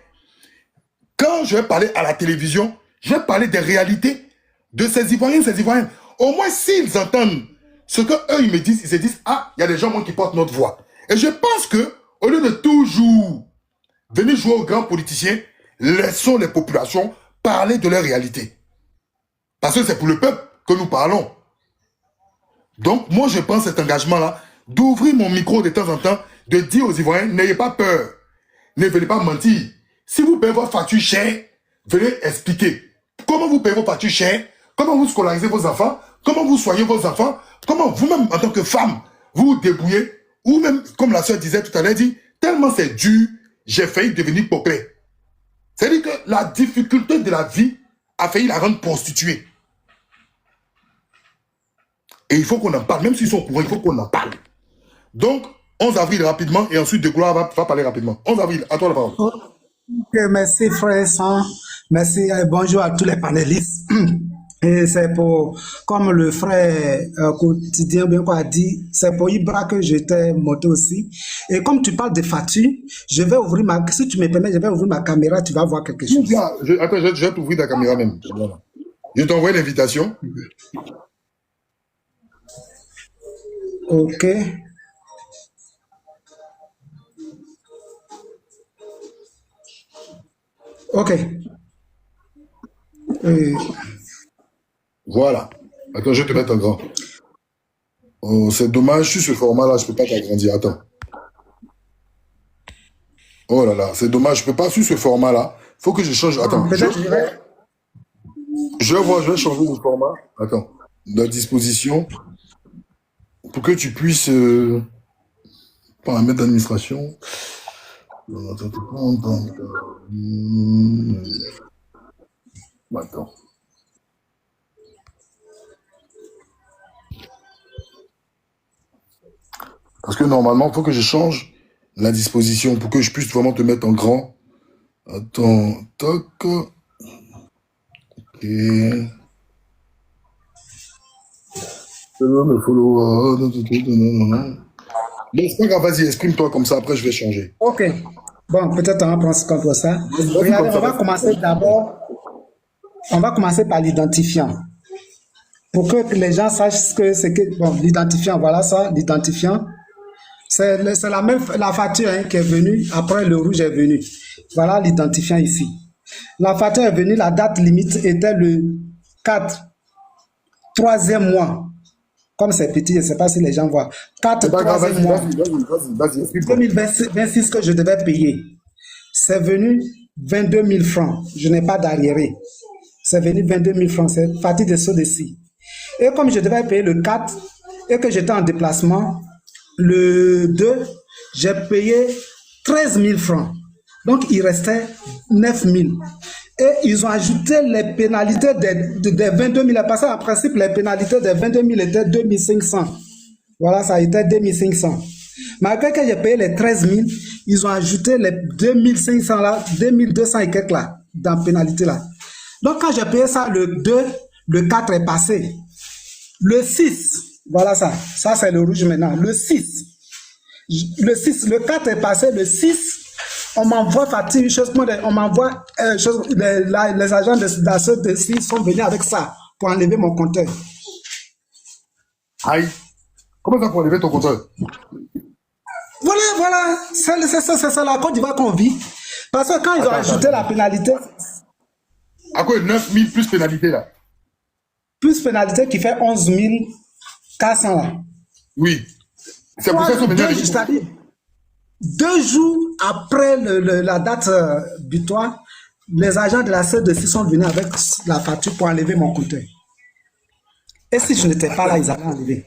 Quand je vais parler à la télévision, je vais parler des réalités de ces Ivoiriens, ces Ivoiriennes. Au moins, s'ils entendent ce qu'eux, ils me disent, ils se disent, ah, il y a des gens moi, qui portent notre voix. Et je pense que, au lieu de toujours venir jouer aux grands politiciens, laissons les populations parler de leur réalité. Parce que c'est pour le peuple que nous parlons. Donc, moi, je prends cet engagement-là d'ouvrir mon micro de temps en temps, de dire aux Ivoiriens, n'ayez pas peur, ne venez pas mentir. Si vous payez votre facture chère, venez expliquer. Comment vous payez vos factures chères, comment vous scolarisez vos enfants, comment vous soignez vos enfants, comment vous-même, en tant que femme, vous vous débrouillez, ou même, comme la sœur disait tout à l'heure, dit, tellement c'est dur, j'ai failli devenir paupré. C'est-à-dire que la difficulté de la vie a failli la rendre prostituée. Et il faut qu'on en parle, même s'ils sont au courant, il faut qu'on en parle. Donc, 11 avril rapidement, et ensuite de Gloire va parler rapidement. 11 avril, à toi la parole. Ok, merci frère Sam. Merci, bonjour à tous les panélistes. Et c'est pour, comme le frère quotidien bien quoi a dit, c'est pour Ibra que j'étais monté aussi. Et comme tu parles de facture, je vais ouvrir si tu me permets, je vais ouvrir ma caméra, tu vas voir quelque chose. Attends, je vais t'ouvrir ta caméra même. Je t'envoie l'invitation. Ok. Ok. Voilà. Attends, je vais te mettre en grand. Oh, c'est dommage, sur ce format-là, je ne peux pas t'agrandir. Attends. Oh là là, c'est dommage, je ne peux pas sur ce format-là. Il faut que je change. Attends. Je vais changer le format. Attends. La disposition. Pour que tu puisses... paramètres d'administration. Attends. Parce que normalement, il faut que je change la disposition pour que je puisse vraiment te mettre en grand. Attends, toc. Ok. Me follow. Mais c'est pas grave, vas-y, exprime-toi comme ça, après je vais changer. Ok. Bon, peut-être on va prendre ce qu'on doit ça. Regardez, on va commencer d'abord. On va commencer par l'identifiant. Pour que les gens sachent ce que c'est que. Bon, l'identifiant, voilà ça, l'identifiant. C'est la même la facture hein, qui est venue, après le rouge est venu. Voilà l'identifiant ici. La facture est venue, la date limite était le 4, 3e mois. Comme c'est petit, je ne sais pas si les gens voient. 4, 3e mois. 2026 que je devais payer. C'est venu 22 000 francs. Je n'ai pas d'arriéré. C'est venu 22 000 francs. C'est parti de ce d'ici. Et comme je devais payer le 4 et que j'étais en déplacement, le 2, j'ai payé 13 000 francs. Donc, il restait 9 000. Et ils ont ajouté les pénalités des 22 000. Parce qu'en principe, les pénalités des 22 000 étaient 2 500. Voilà, ça a été 2 500. Malgré que j'ai payé les 13 000, ils ont ajouté les 2 500 là, 2 200 et quelques là, dans pénalité là. Donc, quand j'ai payé ça, le 2, le 4 est passé. Le 6, voilà ça. Ça, c'est le rouge maintenant. Le 6. Le 4 est passé. Le 6, on m'envoie facture, on m'envoie les agents de la CDC sont venus avec ça pour enlever mon compteur. Aïe. Comment ça pour enlever ton compteur? Voilà. C'est la Côte d'Ivoire qu'on vit. Parce que quand ils ont ajouté la pénalité... À quoi 9 000 plus pénalité là? Plus pénalité qui fait 11 400 là. Oui. C'est pour ça que c'est 2 jours après la date butoir, les agents de la CDC sont venus avec la facture pour enlever mon compteur. Et si je n'étais pas là, ils allaient enlever.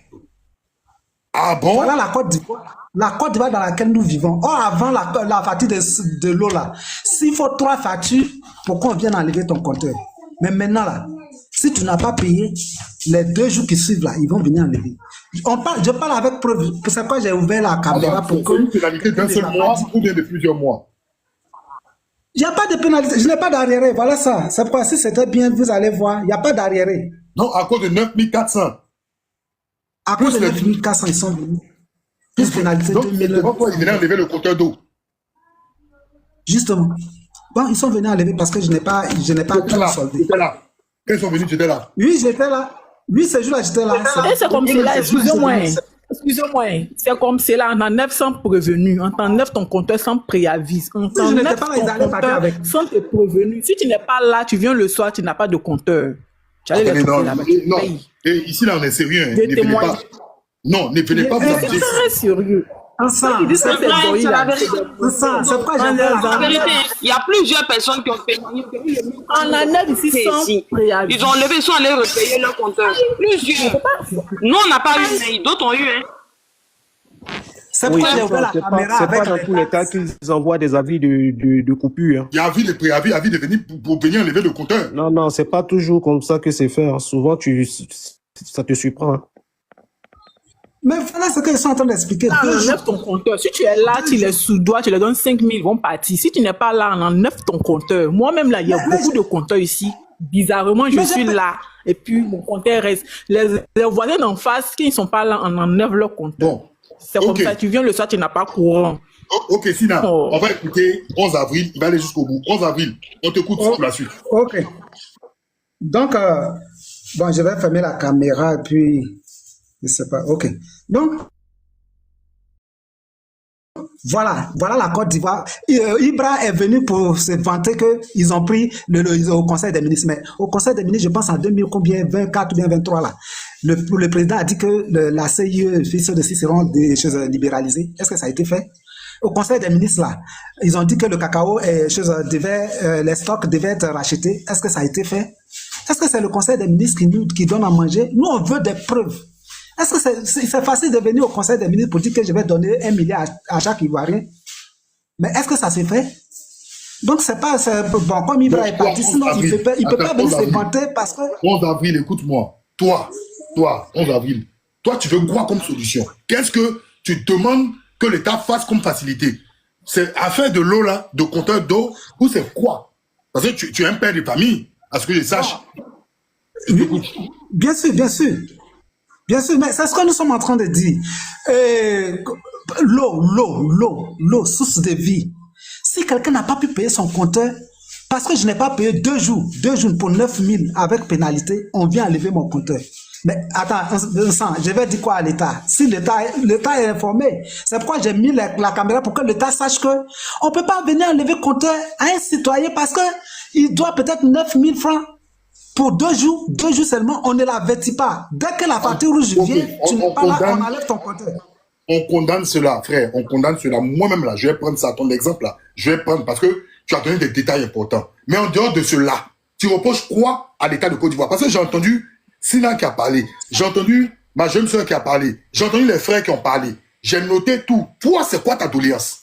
Ah bon? Voilà la Côte d'Ivoire. La Côte d'Ivoire dans laquelle nous vivons. Or, avant la facture de l'eau là, s'il faut 3 factures pour qu'on vienne enlever ton compteur. Mais maintenant là, si tu n'as pas payé, les 2 jours qui suivent là, ils vont venir enlever. Je parle avec preuve. C'est pourquoi j'ai ouvert la caméra pour que... C'est une pénalité d'un seul mois ou bien de plusieurs mois? Il n'y a pas de pénalité. Je n'ai pas d'arriéré. Voilà ça. C'est pourquoi si c'était bien, vous allez voir. Il n'y a pas d'arriéré. Non, à cause de 9400. À cause de 9400, ils sont venus. Plus pénalité Donc, 2000. pourquoi ils venaient enlever le compteur d'eau? Justement. Bon, ils sont venus enlever parce que je n'ai pas tout soldé. J'étais là. Quand ils sont venus, j'étais là. Oui, j'étais là. Oui, ce jour-là, j'étais là. Et c'est comme cela, excusez-moi. Excusez-moi, c'est comme cela, en temps 9 sans prévenu, en temps 9 ton compteur sans préavis, en temps je 9 n'étais pas là, ils ton allaient partir compteur avec. sans te prévenir. Si tu n'es pas là, tu viens le soir, tu n'as pas de compteur. Tu allais les Attendez, trouver non, là-bas, tu non. payes. Et ici, là, on est sérieux. Hein. Des Ne venez témoins. pas. Non, ne venez pas vous C'est amuser. très sérieux. Ensemble. Ils disent que c'est vrai, Boy, c'est là. la vérité. Ensemble. C'est pourquoi j'ai En fait la En vérité, caméra. il y a plusieurs personnes qui ont témoigné. En année ici sans préavis. Ils ont levé, ils sont allés repayer leur compteur. Plusieurs. Nous, on n'a pas eu, mais d'autres ont eu. Hein. C'est Oui, pourquoi j'ai ouvert la c'est caméra pas avec dans tous les cas qu'ils envoient des avis de coupure. Hein. Il y a avis de préavis, avis de venir pour venir enlever le compteur. Non, c'est pas toujours comme ça que c'est fait. Hein. Souvent, ça te surprend. Hein. Mais voilà ce qu'ils sont en train d'expliquer. On enlève ton compteur. Si tu es là, tu les sous-dois, tu les donnes 5 000, ils vont partir. Si tu n'es pas là, on enlève ton compteur. Moi-même, là, il y a beaucoup de compteurs ici. Bizarrement, je suis là. Et puis, mon compteur reste. Les voisins d'en face, qui ne sont pas là, on enlève leur compteur. Bon. C'est comme ça. Tu viens le soir, tu n'as pas courant. Ok, Sina, Oh. on va écouter 11 avril, il va aller jusqu'au bout. 11 avril, on t'écoute pour la suite. Ok. Donc, bon, je vais fermer la caméra et puis, je sais pas. Ok. Donc, voilà la Côte d'Ivoire. Ibra est venu pour se vanter qu'ils ont pris au Conseil des ministres. Mais au Conseil des ministres, je pense en 2000, combien, 24 ou bien 23 là. Le président a dit que la CIE, de seront des choses libéralisées. Est-ce que ça a été fait? Au Conseil des ministres là, ils ont dit que le cacao et les stocks devaient être rachetés. Est-ce que ça a été fait? Est-ce que c'est le Conseil des ministres qui donne à manger? Nous, on veut des preuves. Est-ce que c'est facile de venir au Conseil des ministres pour dire que je vais donner 1 milliard à chaque Ivoirien? Mais est-ce que ça s'est fait? Donc, c'est bon, comme Ibra est parti, sinon il ne peut pas venir se vanter parce que... 11 avril, écoute-moi. Toi, 11 avril, toi, tu veux quoi comme solution? Qu'est-ce que tu demandes que l'État fasse comme facilité? C'est affaire de l'eau, là, de compteur d'eau, ou c'est quoi? Parce que tu es un père de famille, à ce que je sache. Oui, bien sûr, bien sûr. Bien sûr, mais c'est ce que nous sommes en train de dire. L'eau, source de vie. Si quelqu'un n'a pas pu payer son compteur, parce que je n'ai pas payé 2 jours pour 9 000 avec pénalité, on vient enlever mon compteur. Mais attends, je vais dire quoi à l'État? Si l'État est informé, c'est pourquoi j'ai mis la caméra pour que l'État sache que on ne peut pas venir enlever le compteur à un citoyen parce qu'il doit peut-être 9 000 francs. Pour 2 jours seulement, on ne l'avertit pas. Dès que la facture rouge vient, tu n'es pas là, on enlève ton compteur. On condamne cela, frère, on condamne cela. Moi-même, là, je vais prendre ça, ton exemple, là. Je vais prendre parce que tu as donné des détails importants. Mais en dehors de cela, tu reproches quoi à l'État de Côte d'Ivoire? Parce que j'ai entendu Sina qui a parlé, j'ai entendu ma jeune soeur qui a parlé, j'ai entendu les frères qui ont parlé. J'ai noté tout. Toi, c'est quoi ta doléance?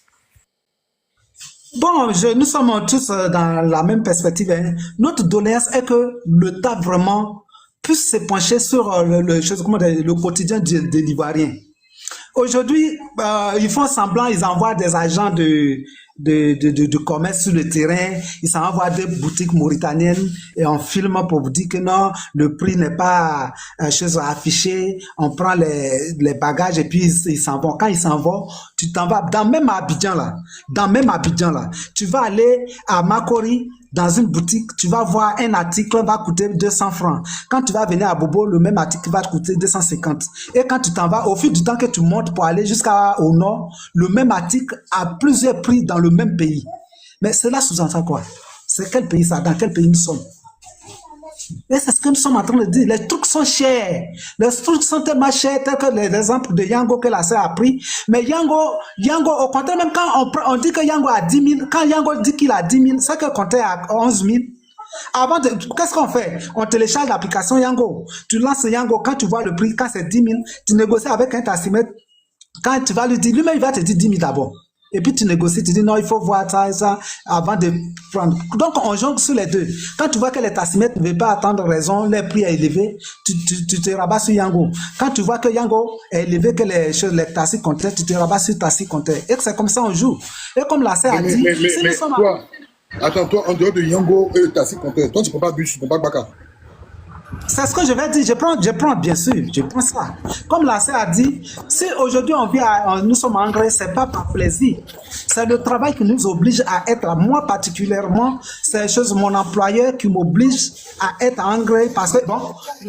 Bon, nous sommes tous dans la même perspective. Hein. Notre doléance est que l'État vraiment puisse se pencher sur le quotidien de l'Ivoirien. Aujourd'hui, ils font semblant, ils envoient des agents de commerce sur le terrain, ils s'envoient des boutiques mauritaniennes et on filme pour vous dire que non, le prix n'est pas affiché, on prend les bagages et puis ils s'en vont. Quand ils s'en vont, tu t'en vas dans même Abidjan là, tu vas aller à Makori, dans une boutique, tu vas voir un article va coûter 200 francs. Quand tu vas venir à Bobo, le même article va te coûter 250. Et quand tu t'en vas, au fil du temps que tu montes pour aller jusqu'au nord, le même article a plusieurs prix dans le même pays. Mais cela sous-entend quoi? C'est quel pays ça? Dans quel pays nous sommes? Et c'est ce que nous sommes en train de dire. Les trucs sont chers. Les trucs sont tellement chers, tel que les exemples de Yango que la sœur a pris. Mais Yango, au contraire, même quand on dit que Yango a 10 000, quand Yango dit qu'il a 10 000, c'est que le compteur a 11 000. Avant de, qu'est-ce qu'on fait? On télécharge l'application Yango. Tu lances Yango, quand tu vois le prix, quand c'est 10 000, tu négocies avec un taximètre. Quand tu vas lui dire, lui-même, il va te dire 10 000 d'abord. Et puis tu négocies, tu dis non, il faut voir ça avant de prendre. Donc on jongle sur les deux. Quand tu vois que les taximètres ne veulent pas attendre raison, les prix est élevé, tu te rabats sur Yango. Quand tu vois que Yango est élevé, que les taxis comptaient, tu te rabats sur taxi comptaient. Et que c'est comme ça on joue. Et comme la sœur a dit, mais Attends, toi, en dehors de Yango et Tassi Compteur, toi, tu ne prends pas bus, tu ne prends pas Baka. C'est ce que je vais dire. Je prends bien sûr, je prends ça. Comme la sœur a dit, si aujourd'hui nous sommes en Grèce, c'est pas par plaisir. C'est le travail qui nous oblige à être, moi particulièrement, c'est mon employeur qui m'oblige à être en Grèce parce que bon,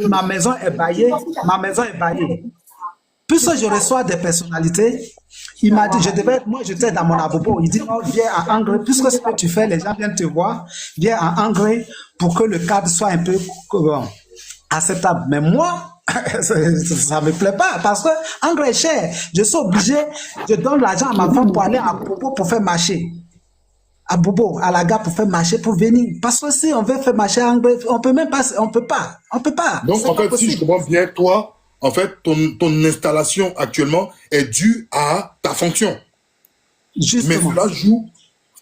ma maison est baillée. Puisque je reçois des personnalités, il m'a dit, moi j'étais dans mon abobo, il dit, non, viens à Angre, puisque ce que tu fais, les gens viennent te voir, viens à Angre pour que le cadre soit un peu acceptable. Mais moi, ça ne me plaît pas, parce que Angre est cher, je suis obligé, je donne l'argent à ma femme pour aller à Bobo pour faire marcher. À Bobo, à la gare pour faire marcher, pour venir. Parce que si on veut faire marcher à Angre, on peut même pas, on peut pas. Donc en fait, si je comprends bien, toi, en fait, ton installation actuellement est due à ta fonction. Justement. Mais cela joue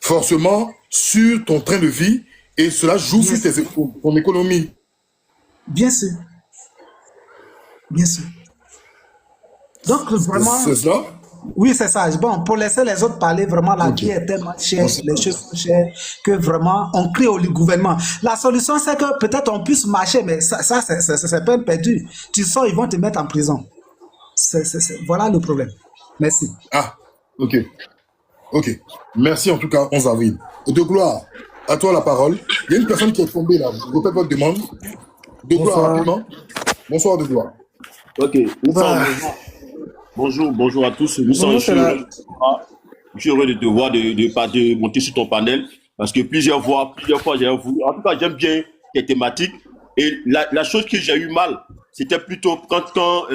forcément sur ton train de vie et cela joue sur ton économie. Bien sûr. Bien sûr. Donc, vraiment... C'est ça? Oui, c'est ça. Bon, pour laisser les autres parler, vraiment, la vie est tellement chère, les choses sont chères, que vraiment, on crie au gouvernement. La solution, c'est que peut-être on puisse marcher, mais ça c'est peine perdue. Tu sors, ils vont te mettre en prison. Voilà le problème. Merci. Ah, ok. Ok. Merci en tout cas, 11 avril. De Gloire, à toi la parole. Il y a une personne qui est tombée là. Je répète votre demande. De Gloire, rapidement. Bonsoir, De Gloire. Ok. Bonjour à tous. Nous sommes heureux de te voir, de monter sur ton panel, parce que plusieurs fois j'ai vu. En tout cas, j'aime bien tes thématiques. Et la chose que j'ai eu mal, c'était plutôt quand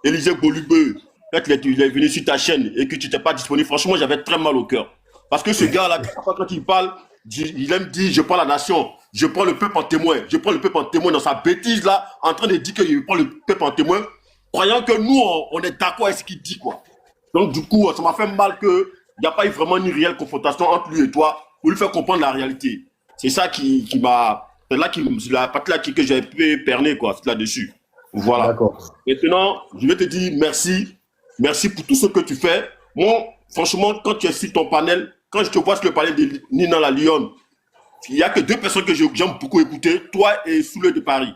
Élisée Golubeux, quand il est venu sur ta chaîne et que tu n'étais pas disponible. Franchement, j'avais très mal au cœur. Parce que ce gars-là, quand il parle, il aime dire je prends la nation, je prends le peuple en témoin. Je prends le peuple en témoin dans sa bêtise là, en train de dire que je prends le peuple en témoin, croyant que nous, on est d'accord avec ce qu'il dit, quoi. Donc, du coup, ça m'a fait mal qu'il n'y a pas eu vraiment une réelle confrontation entre lui et toi pour lui faire comprendre la réalité. C'est ça qui m'a... C'est la partie là que j'ai pu perner, quoi, c'est là-dessus. Voilà. D'accord. Maintenant, je vais te dire merci. Merci pour tout ce que tu fais. Moi, franchement, quand tu es sur ton panel, quand je te vois sur le panel de Nina la Lyon, il n'y a que deux personnes que j'aime beaucoup écouter, toi et Soule de Paris.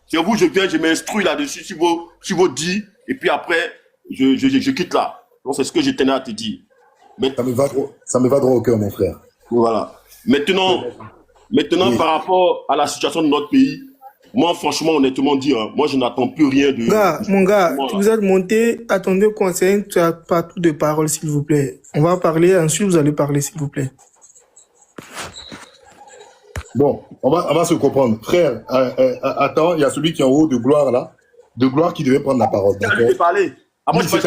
C'est vous, je viens, je m'instruis là-dessus sur vos dits, et puis après, je quitte là. Donc, c'est ce que je tenais à te dire. Mais, ça me va droit au cœur, mon frère. Voilà. Maintenant, oui. Par rapport à la situation de notre pays, moi, franchement, honnêtement dire, moi, je n'attends plus rien de... Mon gars, vous êtes monté, attendez au conseil, tu n'as pas tout de parole, s'il vous plaît. On va parler, ensuite vous allez parler, s'il vous plaît. Bon, on va se comprendre. Frère, attends, il y a celui qui est en haut de Gloire là, de Gloire qui devait prendre la parole. Je vais parler. Non, c'est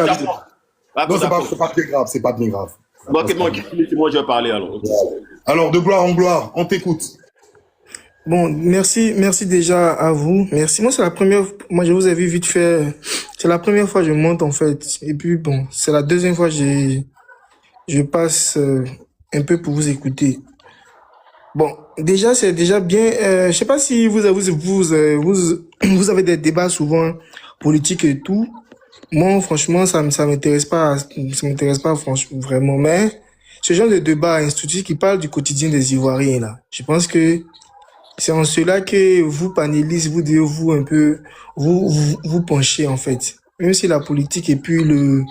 pas très grave, c'est pas bien grave. Moi, je vais parler alors. Alors, de Gloire en Gloire, on t'écoute. Bon, merci déjà à vous. Merci. Moi, je vous ai vu vite fait. C'est la première fois que je monte, en fait. Et puis, bon, c'est la deuxième fois que je passe un peu pour vous écouter. Bon, déjà, c'est déjà bien. Je sais pas si vous avez des débats souvent politiques et tout. Moi, franchement, ça m'intéresse pas, franchement, vraiment. Mais ce genre de débat institutif qui parle du quotidien des Ivoiriens, là, je pense que c'est en cela que vous, panélistes, vous devez vous un peu, vous pencher, en fait. Même si la politique et puis le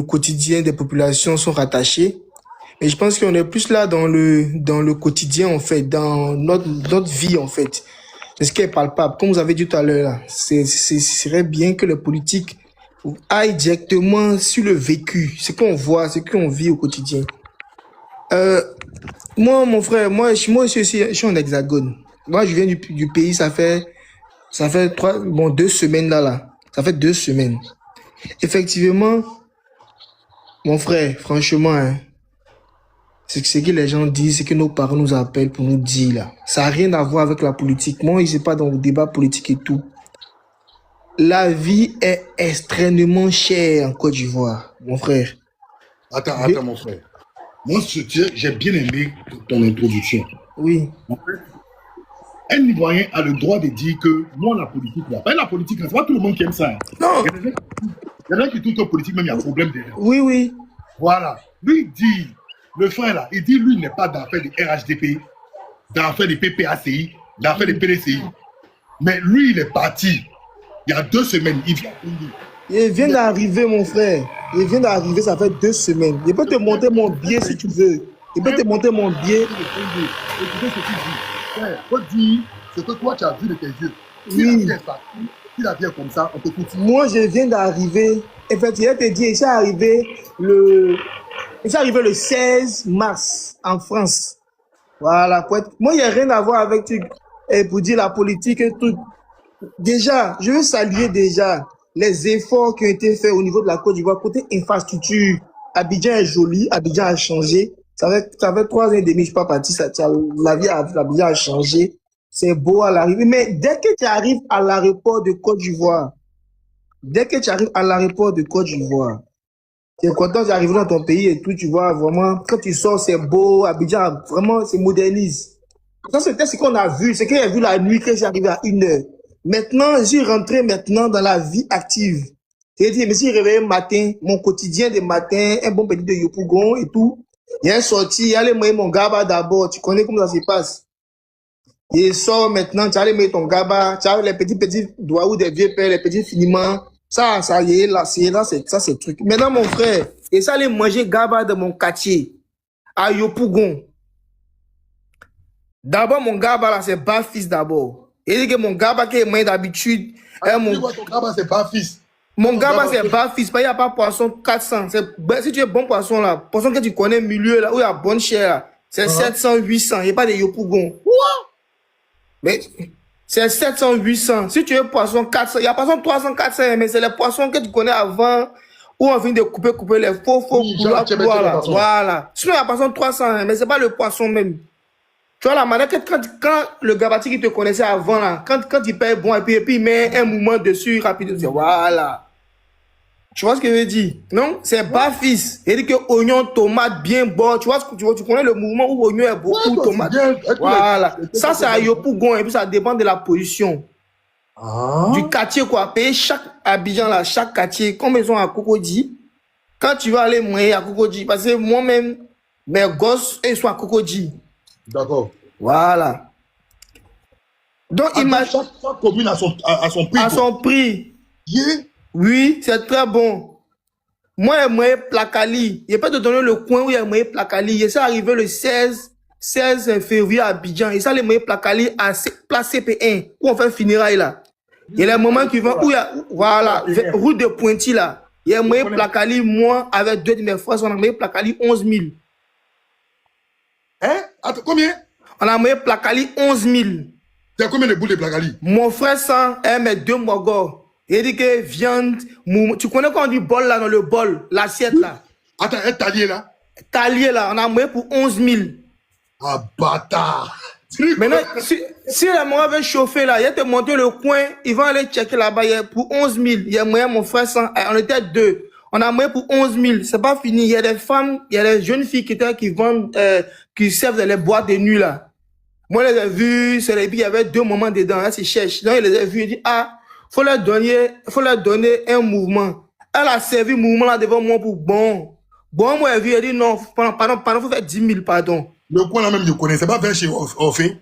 quotidien des populations sont rattachés. Et je pense qu'on est plus là dans le quotidien, en fait, dans notre vie, en fait. C'est ce qui est palpable. Comme vous avez dit tout à l'heure, là, ce serait bien que les politiques aillent directement sur le vécu, ce qu'on voit, ce qu'on vit au quotidien. Moi, mon frère, moi, je suis en Hexagone. Moi, je viens du pays, ça fait 2 semaines là. Ça fait 2 semaines. Effectivement, mon frère, franchement, hein, c'est ce que les gens disent, c'est que nos parents nous appellent pour nous dire là. Ça n'a rien à voir avec la politique. Moi, je ne sais pas dans le débat politique et tout. La vie est extrêmement chère en Côte d'Ivoire, mon frère. Attends, mon frère. Moi, j'ai bien aimé ton introduction. Oui. En fait, un Ivoirien a le droit de dire que moi, la politique, là, la politique, c'est pas tout le monde qui aime ça. Hein. Non. Il y a des gens qui trouvent que politique, même, il y a un problème derrière. Oui. Voilà. Lui, il dit, le frère là, il dit lui il n'est pas dans l'affaire du RHDP, dans l'affaire des PPACI, dans l'affaire des PDCI. Mais lui, il est parti. Il y a 2 semaines, il vient. Il vient d'arriver, mon frère. Il vient d'arriver, ça fait 2 semaines. Je peux te montrer mon billet si tu veux. Je peux te montrer mon billet. Écoutez ce qu'il dit. Frère, faut dire ce que toi tu as vu de tes yeux. Oui. Si la vie est comme ça, on t'écoute. Moi, je viens d'arriver. En fait, je te dis, il s'est arrivé le 16 mars en France. Voilà. Moi, il n'y a rien à voir avec pour dire la politique et tout. Déjà, je veux saluer déjà les efforts qui ont été faits au niveau de la Côte d'Ivoire. Côté infrastructure, Abidjan est joli, Abidjan a changé. Ça fait 3 ans et demi, je ne suis pas parti. La vie à Abidjan a changé. C'est beau à l'arrivée. Mais dès que tu arrives à l'aéroport de Côte d'Ivoire, tu es content d'arriver dans ton pays et tout, tu vois, vraiment, quand tu sors, c'est beau, Abidjan, vraiment, c'est modernise. Ça, c'était ce qu'on a vu, c'est que j'ai vu la nuit, que j'ai arrivé à 1h. Maintenant, je suis rentré maintenant dans la vie active. C'est-à-dire, je me suis réveillé le matin, mon quotidien de matin, un bon petit de Yopougon et tout. Il y a un sorti, il y a les moyens, mon gaba d'abord, tu connais comment ça se passe. Il sort maintenant, tu as les mettre ton gaba, tu as les petits doigts ou des vieux pères, les petits finiments. Ça y est, là, c'est le truc. Maintenant, mon frère, et ça allait manger gaba de mon quartier, à Yopougon. D'abord, mon gaba, là, c'est bas-fils d'abord. Il dit que mon gaba qui est moins d'habitude. Ton gaba, c'est bas-fils. Mon gaba, c'est bas-fils. Il n'y a pas poisson 400. Si tu es bon poisson, là, poisson que tu connais, milieu, là, où il y a bonne chair, là, c'est 700, 800. Il n'y a pas de Yopougon. Mais c'est 700, 800. Si tu es poisson 400, il y a poisson 300, 400, mais c'est les poissons que tu connais avant, où on vient de couper les faux couloirs, là. Voilà. Sinon, il y a poisson 300, mais c'est pas le poisson même. Tu vois la manière que quand le gabati qui te connaissait avant, là, quand il paye bon, et puis il met un mouvement dessus, rapidement, voilà. Tu vois ce que je veux dire? Non? C'est bas-fils. Il dit que oignon, tomate, bien bon. Tu vois tu connais le mouvement où oignon est beaucoup, tomate. Voilà. Ça, c'est à Yopougon, et puis ça dépend de la position. Du quartier, quoi. Payer chaque Abidjan, là, chaque quartier, comme ils sont à Cocody. Quand tu vas aller moyen à Cocody, parce que moi-même, mes gosses, ils sont à Cocody. D'accord. Voilà. Donc, chaque commune a son prix. À son prix. Yeah. Oui, c'est très bon. Moi, il y a moyen Placali. Je peux te donner le coin où il y a moyen Placali. Je suis arrivé le 16 février à Abidjan. Et ça, les moyens Placali à place CP1, où on fait funérailles là. Il y a les moments qui vont, où il y a, voilà, route de Pointy là. Il y a moyen Placali, moi, avec 2 de mes frères, on a moyen Placali 11 000. Hein? Attends, combien? On a moyen Placali 11 000. Tu as combien de boules de Placali? Mon frère 100, mes 2 mogos. Il dit que viande, tu connais quand on dit bol là, dans le bol, l'assiette là. Attends, un talier là? Talier là, on a moyen pour 11 000. Ah, bâtard! Maintenant, si la maman veut chauffer là, il va te montrer le coin, ils vont aller checker là-bas, il y a pour 11 000. Il y a moyen, mon frère 100, on était 2. On a moyen pour 11 000. C'est pas fini. Il y a des femmes, il y a des jeunes filles qui vendent, qui servent dans les boîtes de nuit là. Moi, je les ai vues, c'est les filles, il y avait 2 moments dedans, là, c'est cherche. Donc, je les ai vues, il dit, faut leur donner un mouvement. Elle a servi le mouvement là devant moi pour bon. Bon, moi, elle a dit non, pardon, faut faire 10 000, pardon. Le coin là même, je connais, c'est pas vers chez Orphée.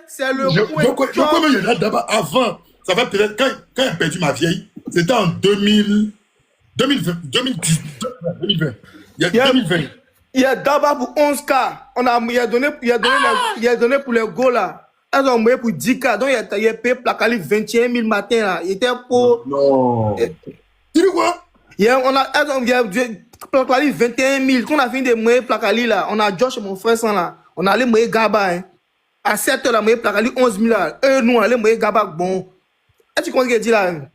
C'est le coin. Le coin même, il y a d'abord avant. Ça va peut-être, quand j'ai perdu ma vieille, c'était en 2020. Il y a 2020. Il y a d'abord pour 11K. Il a donné pour les go là. Elles ont envoyé pour 10K. Donc, il a payé Placali 21 000 matin là. Il était pour. Non. Tu dis quoi? Elles ont Placali 21 000. Quand on a fini de moyer Placali là, on a Josh et mon frère sans là. On a allé moyer Gaba. Hein. À 7 h, on a moyen Placali 11 000 là. Nous, on a allé moyer Gaba bon. Est-ce que tu comprends ce qu'il dit là? Hein?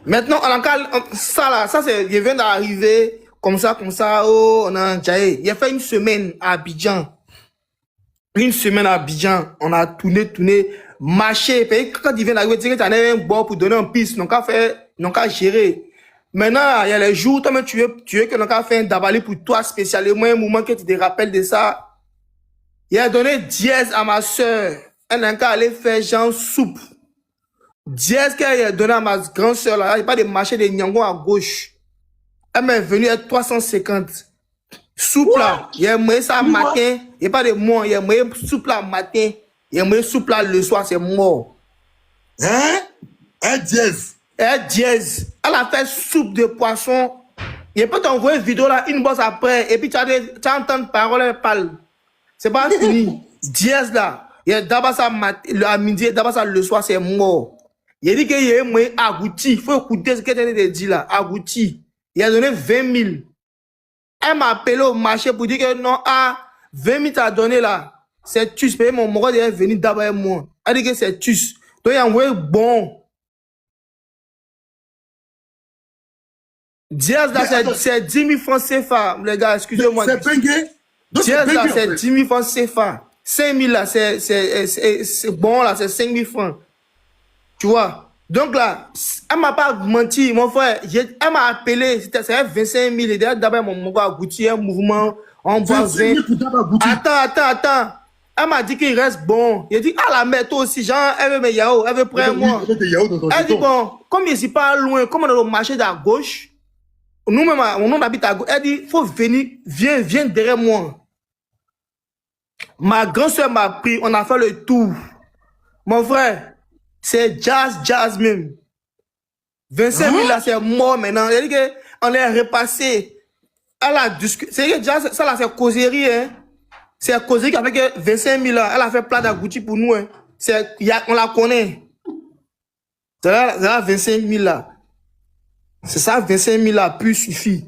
Maintenant, ça là, ça c'est, je viens d'arriver. Comme ça, oh, on a déjà. Il a fait une semaine à Abidjan. On a tourné, marché. Quand il vient d'arriver, tu as un bon pour donner un piste. Donc, on a géré. Maintenant, il y a les jours, toi, tu veux que l'on a fait un dabali pour toi spécialement, un moment que tu te rappelles de ça. Il a donné 10 à ma soeur. Elle n'a qu'à aller faire genre soupe. 10 qu'elle a donné à ma grande soeur, là. Il n'y a pas de marché de Nyango à gauche. Elle m'est venue à 350. Soupe là. Il y a moyen ça matin. Il n'y a pas de mois. Il y a moyen soupe là matin. Il y a moyen soupe là le soir, c'est mort. Hein? Un dièse. Un dièse. Elle a fait soupe de poisson. Il peut t'envoyer une vidéo là, une bosse après. Et puis tu as entendu parole, elle parle. C'est pas fini. Dièse là. Il y a d'abord ça à midi, d'abord ça le soir, c'est mort. Il a dit qu'il y a un moyen agouti. Il faut écouter ce qu'elle a dit là. Agouti. Il a donné 20 000. Elle m'a appelé au marché pour dire que non, 20 000 t'as donné là. C'est tus. Mon mort est venu d'abord avec moi. Elle dit que c'est tus. Donc il a envoyé bon. Diaz là, c'est 10 000 francs CFA. Les gars, excusez-moi. C'est bengue. Diaz là, c'est 10 000 francs CFA. 5 000 là, c'est bon là, c'est 5 000 francs. Tu vois? Donc là, elle m'a pas menti, mon frère. Elle m'a appelé, c'était 25 000. Et d'abord, mon gars a goûté un mouvement. On voit 20 000 pour d'abord goûter. Attends. Elle m'a dit qu'il reste bon. Il a dit, la mère, toi aussi, genre, elle veut mes yaourts, elle veut prendre moi. Elle dit, bon, comme je suis pas loin, comme on est au marché d'à gauche, nous-mêmes, on habite à gauche. Elle dit, il faut venir, viens derrière moi. Ma grand-soeur m'a pris, on a fait le tour. Mon frère, c'est jazz même. 25 000 là, c'est mort maintenant. Elle dit qu'on est repassé. Elle a discuté. C'est que jazz, ça là, c'est causerie, hein. C'est causerie avec 25 000 là. Elle a fait plein d'agoutis pour nous, hein. On la connaît. C'est là, 25 000 là. C'est ça, 25 000 là, plus suffit.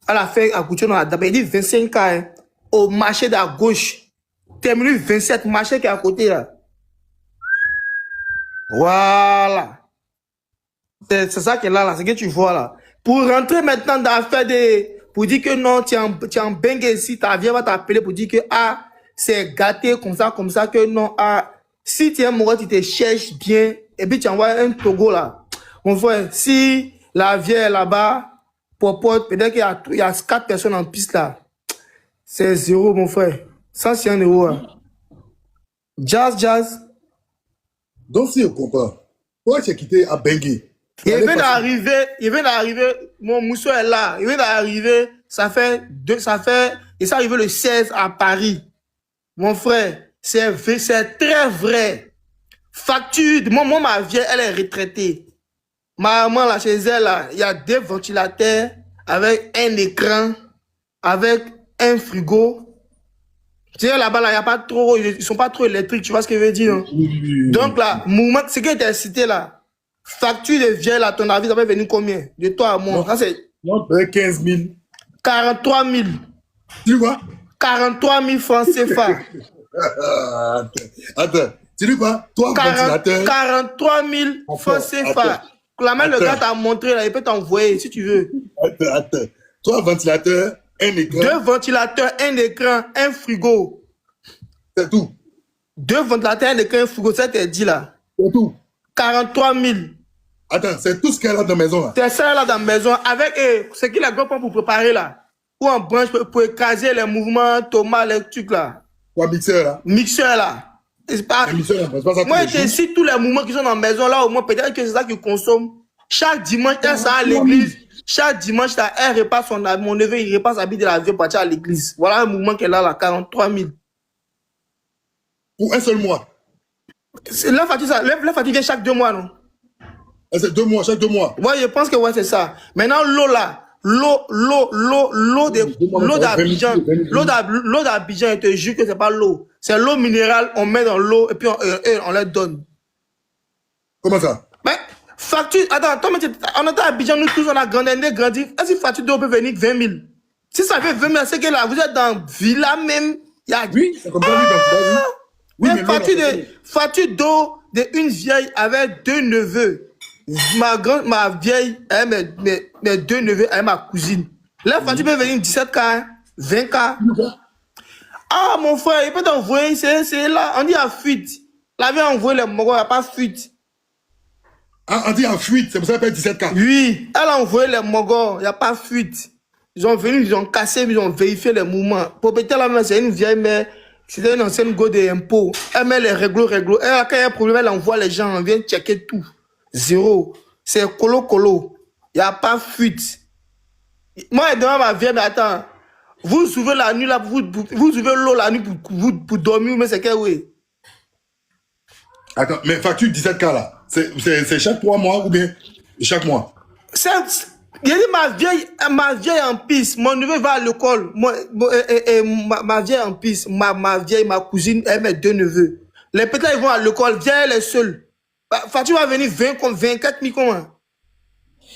Elle a fait agoutis dans la dame. Elle dit 25 K, hein, au marché de la gauche. Terminé 27, marché qui est à côté là. Voilà. C'est ça qui est là, c'est que tu vois là. Pour rentrer maintenant dans l'affaire pour dire que non, tu es en bengue ici, ta vie va t'appeler pour dire que c'est gâté comme ça, que non, si tu es amoureux, tu te cherches bien, et puis tu envoies un Togo là. Mon frère, si la vieille est là-bas, popote, peut-être qu'il y a 4 personnes en piste là. C'est 0, mon frère. Ça, c'est 1 euro. Hein. Jazz. Donc, si je comprends, pourquoi tu as quitté à Bengue? Il vient d'arriver, mon mousseau est là. Il vient d'arriver, il s'est arrivé le 16 à Paris. Mon frère, c'est très vrai. Facture, moi, ma vieille, elle est retraitée. Ma maman, là, chez elle, là, il y a 2 ventilateurs avec un écran, avec un frigo. Tu sais, là-bas, là, il y a pas trop, ils sont pas trop électriques, tu vois ce que je veux dire, non? Donc, là, mouvement, ce qui était cité, là, facture de vieille, là, ton avis, ça va venir combien? De toi à moi? Ça, c'est. 15 000. 43 000. Tu vois? 43 000 francs CFA. Attends. Tu dis quoi? Toi, ventilateur. 43 000 francs CFA. La main, le gars t'a montré, là, il peut t'envoyer, si tu veux. Attends. Toi, ventilateur. Un écran. 2 ventilateurs, un écran, un frigo. C'est tout. 2 ventilateurs, un écran, un frigo, ça t'est dit là. C'est tout. 43 000. Attends, c'est tout ce qu'elle a dans la maison là. C'est ça là dans la maison avec ce qu'il a gros pour préparer là. Ou en branche pour écraser les mouvements, tomates, les trucs là. Quoi, mixeur là? Mixeur là. C'est pas. Moi, je cite tous les mouvements qui sont dans la maison là, au moins peut-être que c'est ça qu'ils consomment. Chaque dimanche, elle sort à l'église. Chaque dimanche, là, elle repasse mon neveu, il repasse habit de la vieille partie à l'église. Voilà un mouvement qu'elle a là, 43 000. Pour un seul mois. La fatigue vient chaque 2 mois, non? C'est 2 mois, chaque 2 mois. Ouais, je pense que ouais, c'est ça. Maintenant, l'eau là, l'eau d'Abidjan, je te jure que c'est pas l'eau. C'est l'eau minérale, on met dans l'eau et puis on leur donne. Comment ça? Mais, facture, attends, toi, on est à Abidjan, nous tous, on a grandi. Est-ce que facture d'eau peut venir 20 000? Si ça fait 20 000, c'est que là, vous êtes dans Villa même. Oui, c'est comme ça, oui, dans oui, facture d'eau d'une vieille avec 2 neveux. Ma vieille, mes 2 neveux, elle ma cousine. La facture peut venir 17 K, 20 K. Ah, mon frère, il peut t'envoyer, c'est là, on dit à fuite. La vieille a envoyé les mogos, il n'y a pas fuite. Ah, on dit en fuite, c'est pour ça qu'elle paye 17 K. Oui, elle a envoyé les mogos, il n'y a pas fuite. Ils sont venus, ils ont cassé, ils ont vérifié les mouvements. Propriétaire là, c'est une vieille mère, c'était une ancienne go des impôts. Elle met les réglos. Elle, quand il y a un problème, elle envoie les gens, on vient checker tout. 0. C'est colo. Il n'y a pas fuite. Moi, demain, ma vieille, mais attends. Vous ouvrez la nuit là, vous ouvrez l'eau la nuit pour dormir, mais c'est quel oui? Attends, mais facture 17K là, c'est chaque 3 mois ou bien chaque mois? Il a dit ma vieille en piste, mon neveu va à l'école, ma vieille en piste, ma vieille, ma cousine, elle mes 2 neveux. Les petits ils vont à l'école, viens elle est seule. Facture va venir 24 000 comment?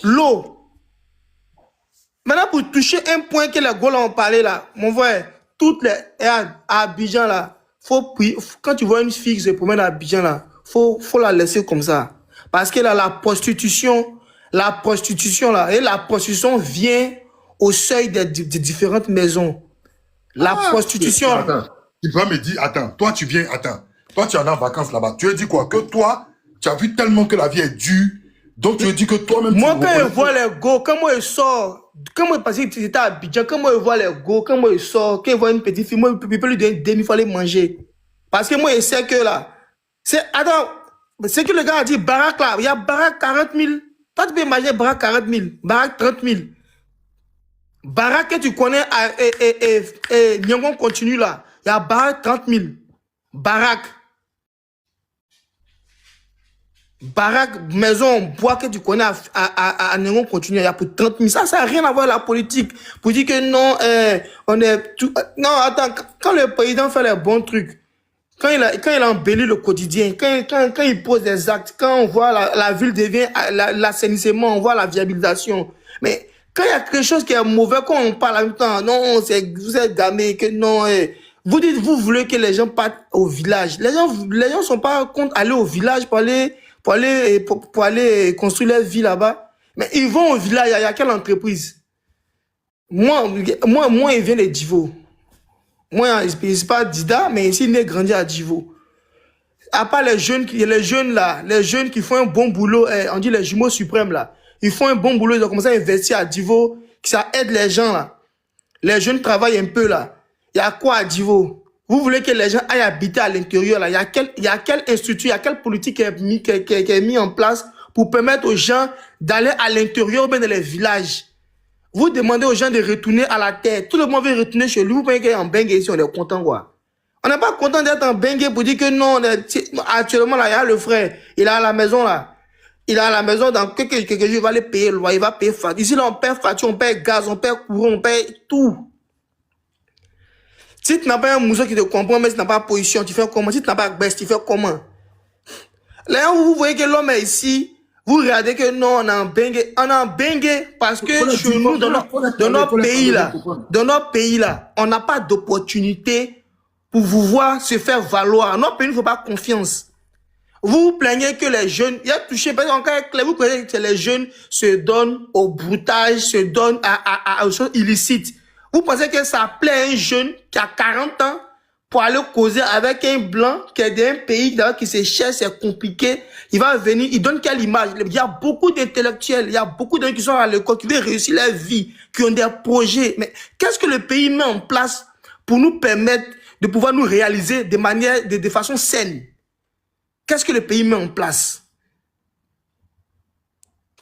L'eau. Maintenant, pour toucher un point que les Gaulois ont parlé là, mon frère, toutes les à Abidjan là, quand tu vois une fille qui se promène à Abidjan là, faut la laisser comme ça. Parce que là, la prostitution là, et la prostitution vient au seuil des différentes maisons. La prostitution. Attends, tu vas me dire, attends, toi tu es en vacances là-bas. Tu veux dire quoi? Que toi, tu as vu tellement que la vie est dure, donc tu veux dire que toi-même. Moi, quand je vois les go, quand moi je sors, quand moi, parce que j'étais à Abidjan, quand moi je vois les go, quand moi je sors, quand je vois une petite fille, moi je peux lui donner 2000, il faut aller manger. Parce que moi je sais que là, c'est que le gars a dit baraque là, il y a baraque 40 000. Toi tu peux imaginer baraque 40 000, baraque 30 000. Baraque que tu connais et Nyangon continue là, il y a baraque 30 000. Baraque, maison, bois que tu connais à Nyangon continue, il y a pour 30 000. Ça n'a rien à voir avec la politique. Pour dire que non, on est tout. Non, attends, quand le président fait les bons trucs, quand il embellit le quotidien, quand il pose des actes, quand on voit la ville devient l'assainissement, on voit la viabilisation. Mais quand il y a quelque chose qui est mauvais, quand on parle en même temps, non, vous êtes gamé, que non, vous dites, vous voulez que les gens partent au village. Les gens sont pas contre aller au village pour aller construire leur vie là-bas. Mais ils vont au village, il y a quelle entreprise? Moi, il vient de Divo. Moi, c'est pas Dida, mais ici, il est grandi à Divo. À part les jeunes là, les jeunes qui font un bon boulot, on dit les jumeaux suprêmes là. Ils font un bon boulot, ils ont commencé à investir à Divo, ça aide les gens là. Les jeunes travaillent un peu là. Il y a quoi à Divo? Vous voulez que les gens aillent habiter à l'intérieur là? Il y a quel institut, il y a quelle politique qui est mis en place pour permettre aux gens d'aller à l'intérieur ou bien dans les villages? Vous demandez aux gens de retourner à la terre. Tout le monde veut retourner chez lui. Vous pensez qu'en Bengue ici, on est content quoi? On n'est pas content d'être en Bengue pour dire que non, actuellement là, il y a le frère. Il est à la maison là. Il est à la maison dans quelques jours, il va aller payer le loyer, il va payer facture. Ici là, on paye facture, on paye gaz, on paye courant, on paye tout. Si tu n'as pas un museau qui te comprend, mais si tu n'as pas position, tu fais comment? Si tu n'as pas baisse, tu fais comment? Là, vous voyez que l'homme est ici. Vous regardez que non, on est en bengue parce que chez nous, dans notre pays là, on n'a pas d'opportunité pour vous voir se faire valoir. Notre pays, il ne faut pas confiance. Vous vous plaignez que les jeunes, il y a touché, parce que vous croyez que les jeunes se donnent au broutage, se donnent aux choses illicites. Vous pensez que ça plaît à un jeune qui a 40 ans pour aller causer avec un blanc qui est d'un pays qui se cherche, c'est compliqué. Il va venir, il donne quelle image? Il y a beaucoup d'intellectuels, il y a beaucoup de gens qui sont à l'école, qui veulent réussir leur vie, qui ont des projets. Mais qu'est-ce que le pays met en place pour nous permettre de pouvoir nous réaliser de façon saine? Qu'est-ce que le pays met en place?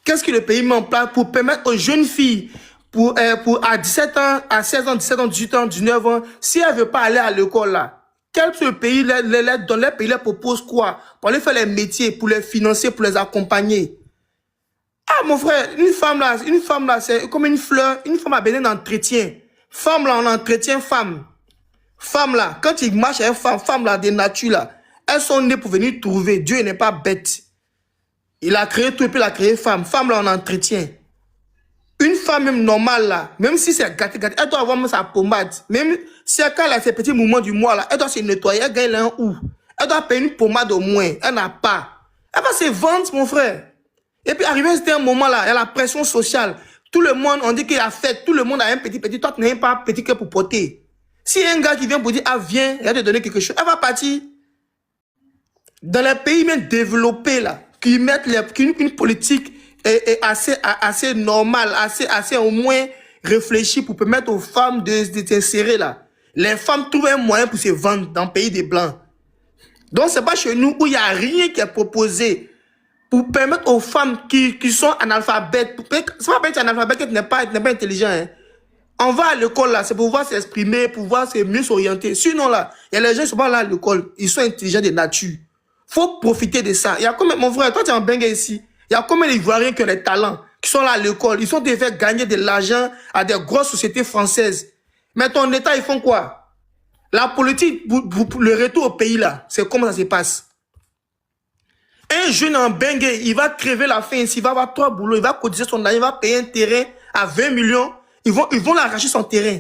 Qu'est-ce que le pays met en place pour permettre aux jeunes filles, à 17 ans, à 16 ans, 17 ans, 18 ans, 19 ans, si elle ne veut pas aller à l'école là, quel pays, dans les pays, leur propose quoi? Pour aller faire les métiers, pour les financer, pour les accompagner. Ah, mon frère, une femme là, c'est comme une fleur, une femme a besoin d'entretien. Femme là, on entretient femme. Femme là, quand il marche avec femme là, des natures là, elles sont nées pour venir trouver. Dieu n'est pas bête. Il a créé tout et puis il a créé femme. Femme là, on entretient. Une femme même normale là, même si c'est gâté, elle doit avoir même sa pommade. Même si elle a ses petits mouvements du mois là, elle doit se nettoyer, elle gagne un ou. Elle doit payer une pommade au moins. Elle n'a pas. Elle va se vendre, mon frère. Et puis arrivé à un moment là, il y a la pression sociale. Tout le monde, on dit qu'il a fait, tout le monde a un petit, toi tu n'as même pas petit que pour porter. Si un gars qui vient pour dire, ah viens, il va te donner quelque chose, elle va partir. Dans les pays même développés là, qui mettent une politique assez normale, assez au moins réfléchie pour permettre aux femmes de s'insérer là. Les femmes trouvent un moyen pour se vendre dans le pays des Blancs. Donc c'est pas chez nous où il n'y a rien qui est proposé pour permettre aux femmes qui sont analphabètes, c'est pas être analphabète que tu n'es pas intelligent. Hein. On va à l'école là, c'est pour pouvoir s'exprimer, pour pouvoir mieux s'orienter. Sinon là, il y a les gens qui sont pas là à l'école, ils sont intelligents de nature. Faut profiter de ça. Il y a combien, mon frère, toi tu es en Bengue ici, il y a combien d'Ivoiriens qui ont des talents, qui sont là à l'école, ils sont fait gagner de l'argent à des grosses sociétés françaises. Mais ton État, ils font quoi? La politique, le retour au pays là, c'est comment ça se passe? Un jeune en Bengue, il va crever la faim ici, il va avoir 3 boulots, il va cotiser son argent, il va payer un terrain à 20 millions, ils vont l'arracher son terrain.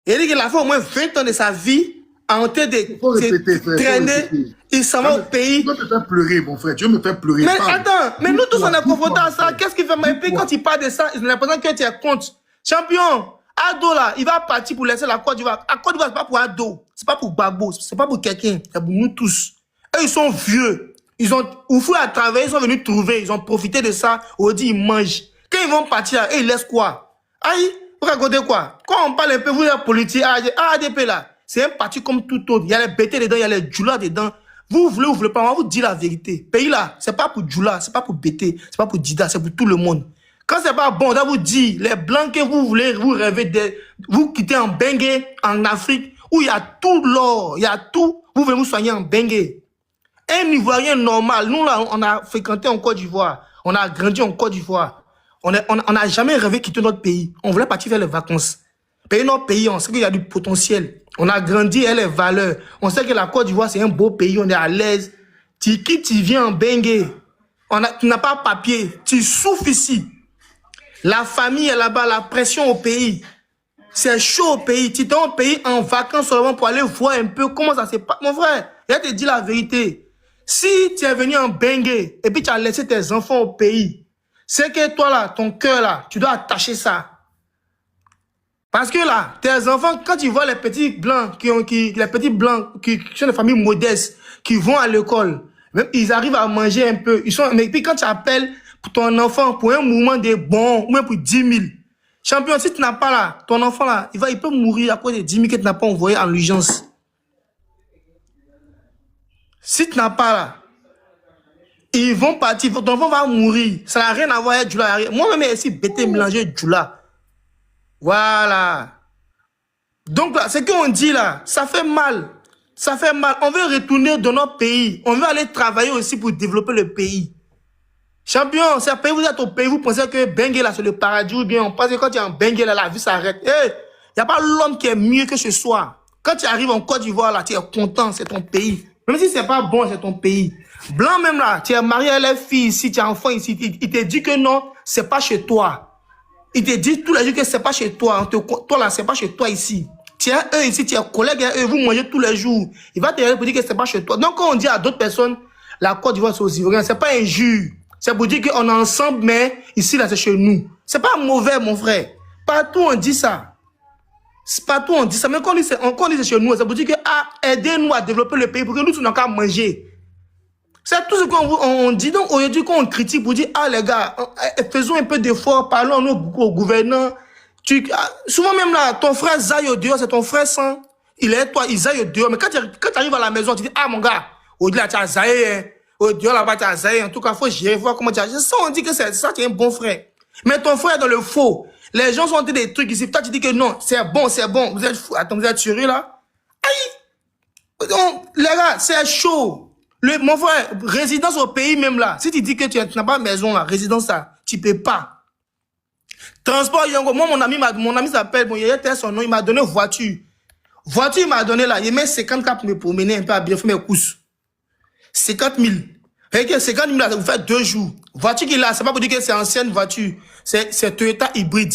Et il dit qu'il a fait au moins 20 ans de sa vie en train de traîner, il s'en va au pays. Tu veux me faire pleurer, mon frère, tu veux me faire pleurer. Mais attends, mais nous tous on est confrontés à ça, qu'est-ce qu'il fait? Et puis quand il parle de ça, il a l'impression que tu es contre. Champion, Ado là, il va partir pour laisser la Côte d'Ivoire. La Côte d'Ivoire, c'est pas pour Ado, c'est pas pour Gbagbo, c'est pas pour quelqu'un, c'est pour nous tous. Eux, ils sont vieux. Ils ont ouvert à travailler, ils sont venus trouver, ils ont profité de ça, on dit ils mangent. Quand ils vont partir, ils laissent quoi? Aïe, vous racontez quoi? Quand on parle un peu, vous êtes politique, ADP là, c'est un parti comme tout autre. Il y a les BT dedans, il y a les Djoula dedans. Vous voulez pas, on va vous dire la vérité. Pays là, c'est pas pour Djoula, c'est pas pour BT, c'est pas pour Dida, c'est pour tout le monde. Quand c'est pas bon, on va vous dire, les blancs que vous voulez, vous rêvez de, vous quittez en Bengue, en Afrique, où il y a tout l'or, il y a tout, vous voulez vous soigner en Bengue. Un Ivoirien normal, nous là, on a fréquenté en Côte d'Ivoire, on a grandi en Côte d'Ivoire, on n'a jamais rêvé de quitter notre pays, on voulait partir faire les vacances. Payer notre pays, on sait qu'il y a du potentiel, on a grandi et les valeurs, on sait que la Côte d'Ivoire c'est un beau pays, on est à l'aise. Tu quittes, tu viens en Bengue, tu n'as pas papier, tu souffres ici. La famille est là-bas, la pression au pays. C'est chaud au pays. Tu es au pays en vacances seulement pour aller voir un peu comment ça se passe. Mon frère, je vais te dire la vérité. Si tu es venu en Bengue et puis tu as laissé tes enfants au pays, c'est que toi là, ton cœur là, tu dois attacher ça. Parce que là, tes enfants, quand tu vois les petits blancs qui sont des familles modestes, qui vont à l'école, même ils arrivent à manger un peu. Mais puis quand tu appelles pour ton enfant, pour un mouvement de bon, ou même pour 10 000. Champion, si tu n'as pas là, ton enfant là, il peut mourir à cause de 10 000 que tu n'as pas envoyé en urgence. Si tu n'as pas là, ils vont partir, ton enfant va mourir. Ça n'a rien à voir avec Djoula. Moi-même, ici, bêté mélanger Djoula. Voilà. Donc là, ce qu'on dit là, ça fait mal. Ça fait mal. On veut retourner dans notre pays. On veut aller travailler aussi pour développer le pays. Champion, c'est un pays, vous êtes au pays, vous pensez que Bengue là c'est le paradis ou bien on pense que quand tu es en Bengue là, la vie s'arrête. Il n'y a pas l'homme qui est mieux que ce soir. Quand tu arrives en Côte d'Ivoire là, tu es content, c'est ton pays. Même si c'est pas bon, c'est ton pays. Blanc même là, tu es marié à la fille ici, tu es enfant ici, il te dit que non, c'est pas chez toi. Il te dit tous les jours que c'est pas chez toi. Toi là, c'est pas chez toi ici. Tu as eux ici, tu es collègue à eux, vous mangez tous les jours. Il va te dire que c'est pas chez toi. Donc quand on dit à d'autres personnes, la Côte d'Ivoire c'est aux Ivoiriens, c'est pas injure. C'est pour dire qu'on est ensemble, mais ici, là, c'est chez nous. C'est pas mauvais, mon frère. Partout, on dit ça. Partout, on dit ça. Mais quand on dit c'est chez nous, c'est pour dire que, aidez-nous à développer le pays pour que nous, nous n'avons qu'à manger. C'est tout ce qu'on dit. Donc, aujourd'hui, quand on critique pour dire, les gars, faisons un peu d'effort, parlons au gouverneur. Souvent, même là, ton frère zaille au dehors, c'est ton frère sang. Il est toi, il zaille au dehors. Mais quand tu arrives à la maison, tu dis, mon gars, au-delà, tu as zaillé, hein. Oh Dieu là-bas, tu as zaï. En tout cas, il faut gérer, voir comment tu as. Ça, on dit que c'est ça, tu es un bon frère. Mais ton frère est dans le faux. Les gens sont en train des trucs ici. Toi, tu dis que non, c'est bon, c'est bon. Vous êtes fou. Attends, vous êtes sérieux là? Aïe! Donc, les gars, c'est chaud. Mon frère, résidence au pays même là. Si tu dis que tu n'as pas de maison là, résidence là, tu peux pas. Transport Yango. Moi, mon ami s'appelle, bon, il y a son nom, il m'a donné voiture. Voiture, il m'a donné là. Il met 50 pour me promener un peu à bien faire mes courses. 50 000. Avec 50 000, là, vous faites 2 jours. Voiture qu'il a, c'est pas pour dire que c'est ancienne voiture. C'est Toyota hybride.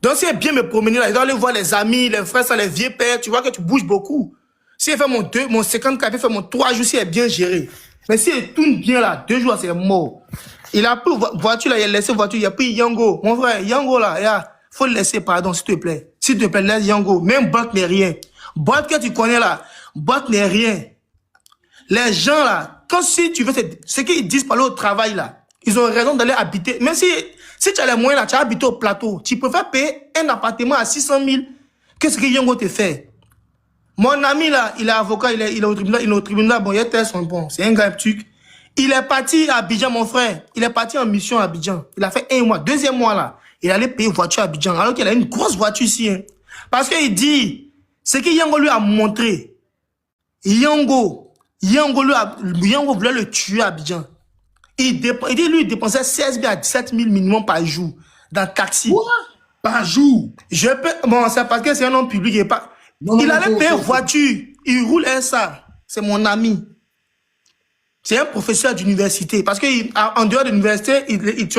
Donc, si il bien me promener là, il doit aller voir les amis, les frères, ça, les vieux pères, tu vois que tu bouges beaucoup. Si il fait mon 50 il fait mon 3 jours, si il est bien géré. Mais si il tourne bien là, 2 jours, c'est mort. Il a pris voiture là, il a laissé voiture, il a pris Yango. Mon frère, Yango là, faut le laisser, pardon, s'il te plaît. S'il te plaît, laisse Yango. Même boîte n'est rien. Boîte que tu connais là, boîte n'est rien. Les gens là, quand si tu veux, ce qu'ils disent par le travail là, ils ont raison d'aller habiter. Même si tu as les moyens là, tu as habité au plateau, tu préfères payer un appartement à 600 000 que ce que Yango te fait. Mon ami là, il est avocat, il est au tribunal, bon, il est son bon, c'est un gars truc. Il est parti à Abidjan, mon frère. Il est parti en mission à Abidjan. Il a fait 1 mois. 2e mois, là. Il allait payer voiture à Abidjan. Alors qu'il a une grosse voiture ici. Hein. Parce qu'il dit, ce que Yango lui a montré, Yango voulait le tuer à Abidjan. Il dit, lui, il dépensait 16 000 à 17 000 minimum par jour dans le taxi. Quoi? Par jour? Bon, c'est parce que c'est un homme public. Il allait payer voiture. Il roule ça. C'est mon ami. C'est un professeur d'université. Parce qu'en dehors de l'université, il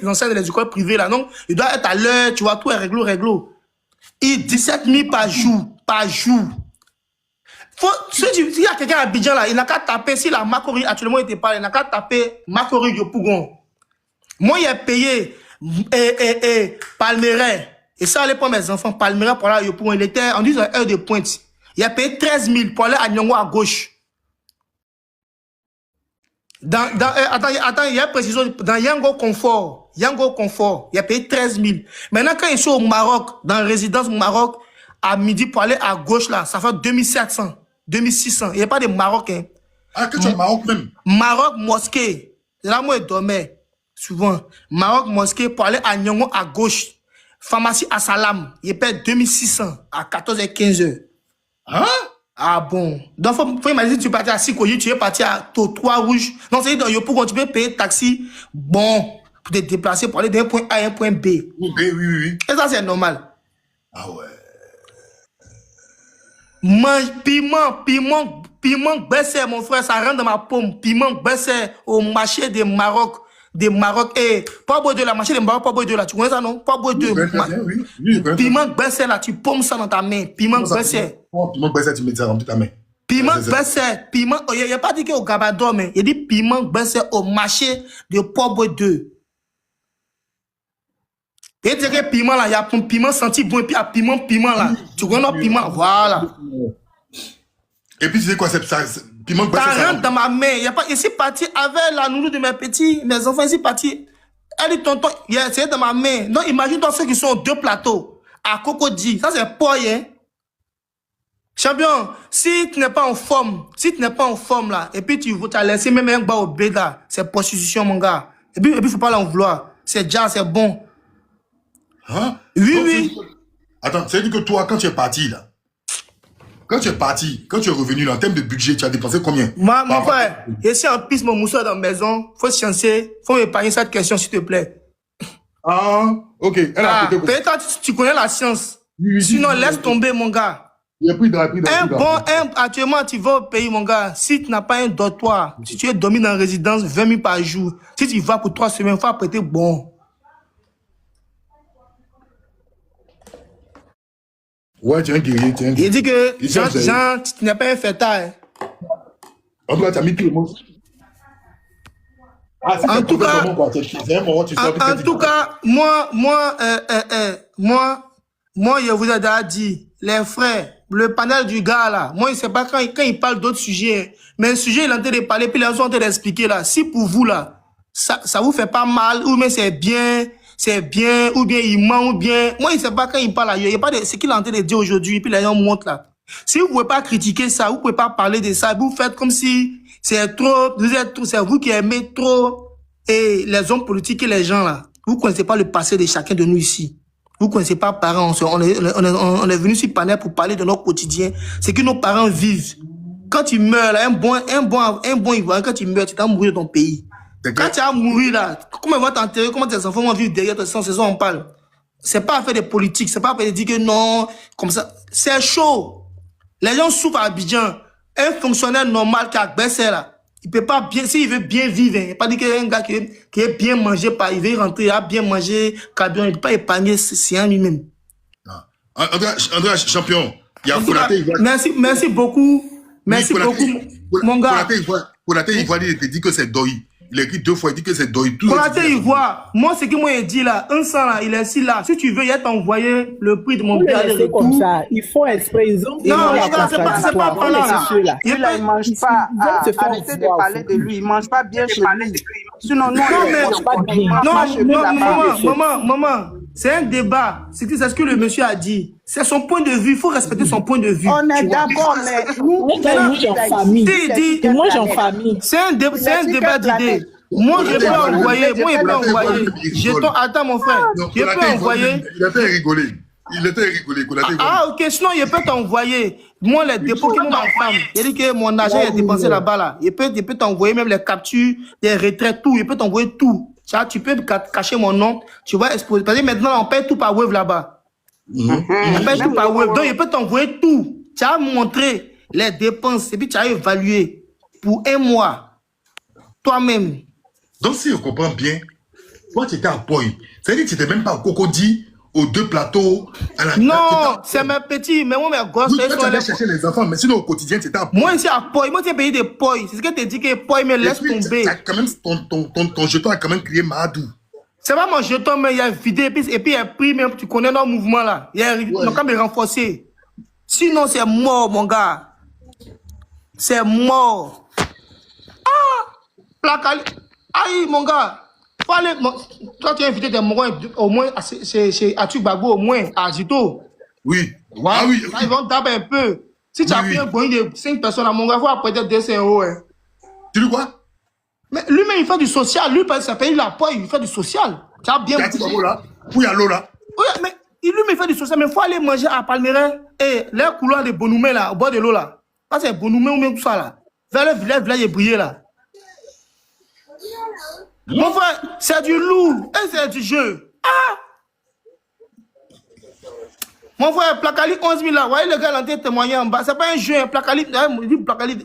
enseigne dans les écoles privées. Là, donc, il doit être à l'heure, tu vois, tout est réglo. Il 17 000 par jour. S'il y a quelqu'un à Abidjan, là, il n'a qu'à taper, si la Makori, actuellement, il te parle, il n'a qu'à taper Makori Yopougon. Moi, il a payé Palmeraie. Et ça allait pour mes enfants. Palmeraie pour aller à Yopougon. Il était, on dit, heure de pointe. Il a payé 13 000 pour aller à Nyongo à gauche. Attends, il y a une précision. Dans Yango Confort, il a payé 13 000. Maintenant, quand il est au Maroc, dans la résidence au Maroc, à midi pour aller à gauche, là, ça fait 2700, 2600. Il n'y a pas de Maroc. Hein. Ah, que tu es au Maroc même? Maroc, mosquée. Là, moi, je dormais souvent. Maroc, mosquée, pour aller à Nyongo à gauche. Pharmacie à Salam, il paye 2600 à 14h, 15h. Hein? Ah bon. Donc, faut imaginer que tu es parti à Sikoyi, tu es parti à Totois Rouge. Donc, c'est dans Yopougon, tu peux payer taxi, bon, pour te déplacer, pour aller d'un point A à un point B. Oui. Et ça, c'est normal. Ah ouais. Piment baissé, mon frère, ça rentre dans ma paume. Piment baissé au marché de Maroc. Et pas boire de la marché de Maroc, pas boire de là. Tu connais ça, non? Pas boire de. Oui. Piment baissé, là, tu paumes ça dans ta main. Piment baissé. Piment baissé, tu mets ça dans ta main. Piment baissé, il n'a pas dit qu'au Gabador, mais il dit piment baissé au marché de Pobo 2. Il dit que piment là, il y a un piment senti bon, et puis il y a piment là. Tu connais le piment, voilà. Et puis tu sais quoi, c'est ça, piment baissé. Ça rentre dans ma main. Il y a pas, ici parti avec la nounou de mes enfants, ici parti. Elle dit tonton, c'est dans ma main. Donc imagine-toi ceux qui sont 2 plateaux à Cocody. Ça c'est pas hein. Champion, si tu n'es pas en forme, là, et puis tu as laissé même un bas au béda, c'est prostitution, mon gars. Et puis, faut pas l'en vouloir. C'est déjà, c'est bon. Hein? Oui. Attends, ça veut dire que toi, quand tu es parti, là, quand tu es revenu, là, en termes de budget, tu as dépensé combien? Mon frère, je suis en piste, mon mousseau dans la maison, faut se chancer, faut m'épargner cette question, s'il te plaît. Ah, ok. Peut-être tu connais la science. Oui, sinon, laisse tomber, mon gars. Actuellement, tu vas au pays, mon gars. Si tu n'as pas un dortoir, si tu es dormi dans la résidence 20 000 par jour, si tu vas pour 3 semaines, il faut apprêter bon. Ouais, tu es un guerrier, Il dit que, Jean, tu n'es pas un fêtard. En tout cas, tu as mis tout le monde. En tout cas, moi, je vous ai déjà dit, les frères, le panel du gars là, moi, je ne sais pas quand il parle d'autres sujets, mais un sujet, il est en train de parler, puis les autres sont en train d'expliquer là. Si pour vous là, ça vous fait pas mal, ou bien c'est bien, ou bien il ment, ou bien, moi, je ne sais pas quand il parle ailleurs, il n'y a pas de, ce qu'il est en train de dire aujourd'hui, puis les gens montent là. Si vous ne pouvez pas critiquer ça, vous ne pouvez pas parler de ça, vous faites comme si c'est trop, c'est vous qui aimez trop, et les hommes politiques et les gens là, vous ne connaissez pas le passé de chacun de nous ici. Vous ne connaissez pas parents, on est venu sur panel pour parler de notre quotidien. C'est que nos parents vivent. Quand tu meurs, là, un bon Ivoirien, quand tu meurs, tu vas mourir dans ton pays. Quand tu vas mourir, là, comment ils vont t'enterrer, comment tes enfants vont vivre derrière toi, c'est ça on parle. C'est pas à faire des politiques, c'est pas à faire de dire que non, comme ça. C'est chaud. Les gens souffrent à Abidjan. Un fonctionnaire normal qui a baissé là, il peut pas bien, s'il veut bien vivre, il pas dire qu'un gars qui est bien mangé, il veut rentrer, il a bien mangé, il ne peut pas épargner, c'est un lui-même. André, champion, il y a Konaté. Merci beaucoup. Merci beaucoup, mon gars. Konaté, il te dit que c'est Doi. Il a écrit 2 fois, il dit que c'est Doi. Konaté, il voit. Moi, ce que moi, il dit là, un sang là, il est ici là. Si tu veux, il a t'envoyé le prix de mon billet de retour. Comme ça. Ils font exprès, ils ont. Non, c'est pas là. Il ne mange pas. Arrêtez de parler de lui. Il ne mange pas bien chez lui. Sinon, nous, on ne mange pas bien. Non, maman. C'est un débat. C'est ce que le monsieur a dit. C'est son point de vue. Il faut respecter son point de vue. On est d'accord, mais Moi, j'ai en famille. Moi, j'ai en famille. C'est un débat d'idées. Moi, je peux envoyer. Moi, je peux envoyer. Attends, mon frère. Je peux envoyer. Il était rigolé. Il était rigolé. Ah, ok. Sinon, il peut t'envoyer. Moi, les dépôts qui m'ont ma femme. Il dit que mon argent est dépensé là-bas. Là. Il peut t'envoyer même les captures, les retraits, tout. Il peut t'envoyer tout. Tu peux cacher mon nom. Tu vas exposer. Parce que maintenant, on paye tout par Wave là-bas. On paye tout par Wave. Donc, il peut t'envoyer tout. Tu as montré les dépenses. Et puis, tu as évalué pour un mois. Toi-même. Donc, si je comprends bien, toi, tu étais à Boy. C'est-à-dire que tu n'étais même pas au Cocody, aux 2 plateaux. Non, c'est mes petits. Mais moi, mes gosses, tu allais chercher les enfants. Mais sinon, au quotidien, tu étais à Boy. Moi, ici, à Boy. Moi, tu es payé de Boy. C'est ce que tu dis que Boy me laisse tomber. Quand même, ton jeton a quand même crié Mahadou. C'est pas mon jeton, mais il y a vidé. Et puis, il a pris, même, tu connais notre mouvement là. Il y a quand même renforcé. Sinon, c'est mort, mon gars. C'est mort. Ah! Placali. Aïe, mon gars. Faut aller, toi, tu as invité des Morois au moins chez Atu Bagbo, au moins à Zito. Oui. Ouais. Ah oui. Là, ils vont taper un peu. Si tu as pris un bonnet de 5 personnes à mon gars, il faut apprêter 200 €. Hein. Tu dis quoi? Mais lui-même, il fait du social. Lui, ça paye la poids, il fait du social. Tu as bien dit. Là. Où il y a l'eau là? Oui, mais lui-même, il fait du social. Mais il faut aller manger à Palmeraie. Et les couloirs de Bonoumé, là, au bord de l'eau, là. Ça, c'est Bonoumé ou même tout ça, là. Vers le village, il brillé, là. Mon frère, c'est du lourd et c'est du jeu. Ah! Mon frère, Placali 11 000 là. Vous voyez le gars l'entrée témoigner en bas. C'est pas un jeu, un Placali.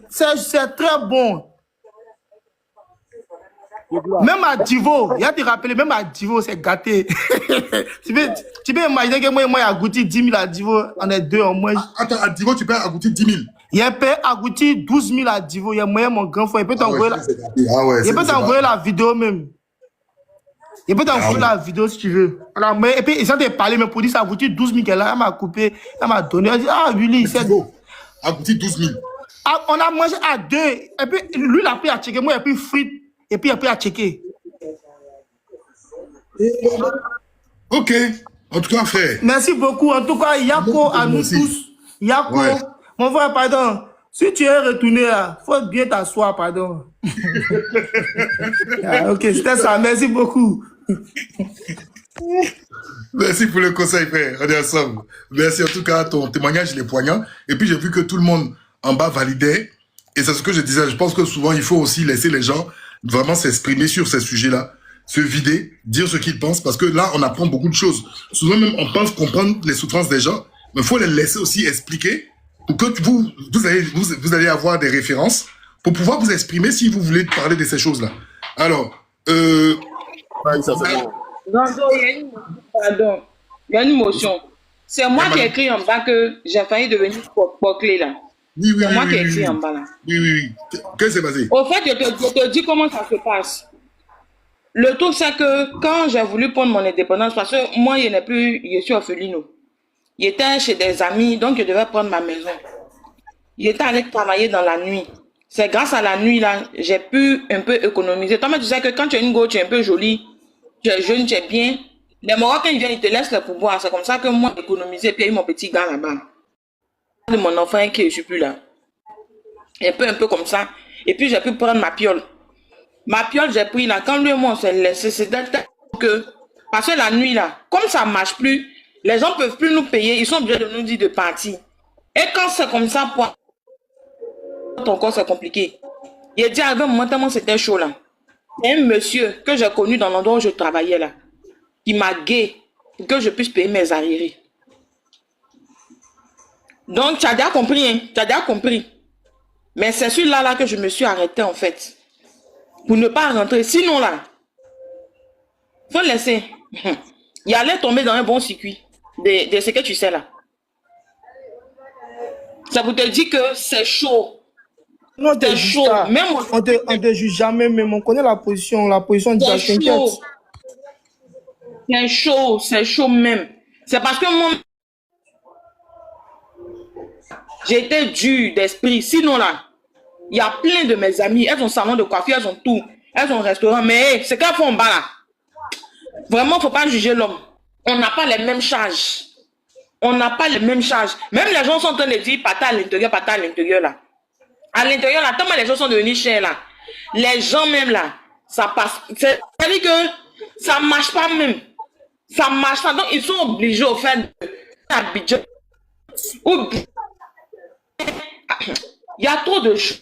C'est très bon. Même à Divo, il y a te rappeler, même à Divo, c'est gâté. tu peux imaginer que moi, j'ai agouti 10 000 à Divo. On est deux en moins. Attends, à Divo, tu peux agoutir 10 000. Il peut agoutir 12 000 à Divo. Il y a moyen, mon grand frère. Il peut t'envoyer la vidéo même. Il peut t'envoyer la vidéo si tu veux. Alors, et puis, ils sont parlé, mais pour dire ça a agouti 12 000 qu'elle a. Elle m'a coupé. Elle m'a donné. Elle a dit, ah, Willy, c'est. Agouti 12 000. Ah, on a mangé à 2. Et puis, lui, il a pris à checker. Moi, il a pris frites. Et puis, il a pris à checker. Ok. En tout cas, frère. Merci beaucoup. En tout cas, Yako à nous tous. Yako. Ouais. Mon frère, pardon. Si tu es retourné là, il faut bien t'asseoir, pardon. Ah, ok, c'était ça. Merci beaucoup. Merci pour le conseil, frère. On est ensemble. Merci en tout cas, ton témoignage, il est poignant. Et puis, j'ai vu que tout le monde en bas validait. Et c'est ce que je disais. Je pense que souvent, il faut aussi laisser les gens vraiment s'exprimer sur ces sujets-là, se vider, dire ce qu'ils pensent. Parce que là, on apprend beaucoup de choses. Souvent, même, on pense comprendre les souffrances des gens. Mais il faut les laisser aussi expliquer pour que vous allez avoir des références pour pouvoir vous exprimer si vous voulez parler de ces choses-là. Alors, ça, c'est bon. Non, pardon, il y a une motion. C'est moi qui ai écrit en bas que j'ai failli devenir poclé là. Oui, c'est moi qui ai écrit en bas là. Oui. Qu'est-ce qui s'est passé? Au fait, je te dis comment ça se passe. Le truc, c'est que quand j'ai voulu prendre mon indépendance, parce que moi, je suis orphelino. Il était chez des amis, donc je devais prendre ma maison. Il était allé travailler dans la nuit. C'est grâce à la nuit, là, j'ai pu un peu économiser. Toi, mais tu sais que quand tu as une go, tu es un peu jolie, tu es jeune, tu es bien. Les Marocains, quand ils viennent, ils te laissent le pouvoir. C'est comme ça que moi, j'ai économisé, puis il y a eu mon petit gars là-bas. Mon enfant qui je suis plus là. Un peu comme ça. Et puis, j'ai pu prendre ma piole. Ma piole, j'ai pris là. Quand lui et moi, on s'est laissé, c'était que... Parce que la nuit, là, comme ça ne marche plus, les gens ne peuvent plus nous payer. Ils sont obligés de nous dire de partir. Et quand c'est comme ça, pour ton corps, c'est compliqué. Il a dit, avec moi, tellement c'était chaud là. Il y a un monsieur que j'ai connu dans l'endroit où je travaillais là, qui m'a gué pour que je puisse payer mes arriérés. Donc, tu as déjà compris, hein? Tu as déjà compris. Mais c'est celui-là là que je me suis arrêté en fait. Pour ne pas rentrer. Sinon là, il faut laisser. Il allait tomber dans un bon circuit de ce que tu sais là. Ça vous te dit que c'est chaud. Non, c'est chaud. Même on te juge jamais, même on connaît la position de la t'inquiète. C'est chaud même. C'est parce que moi, j'ai été dur d'esprit. Sinon là, il y a plein de mes amis, elles ont salon de coiffure, elles ont tout. Elles ont restaurant, mais c'est qu'elles font en bas là. Vraiment, il ne faut pas juger l'homme. On n'a pas les mêmes charges. On n'a pas les mêmes charges. Même les gens sont en train de dire pata à l'intérieur là. À l'intérieur là, tellement les gens sont devenus chers là. Les gens même là, ça passe. C'est-à-dire que ça ne marche pas même. Ça ne marche pas. Donc ils sont obligés au fait d'Abidjan. Il y a trop de choses.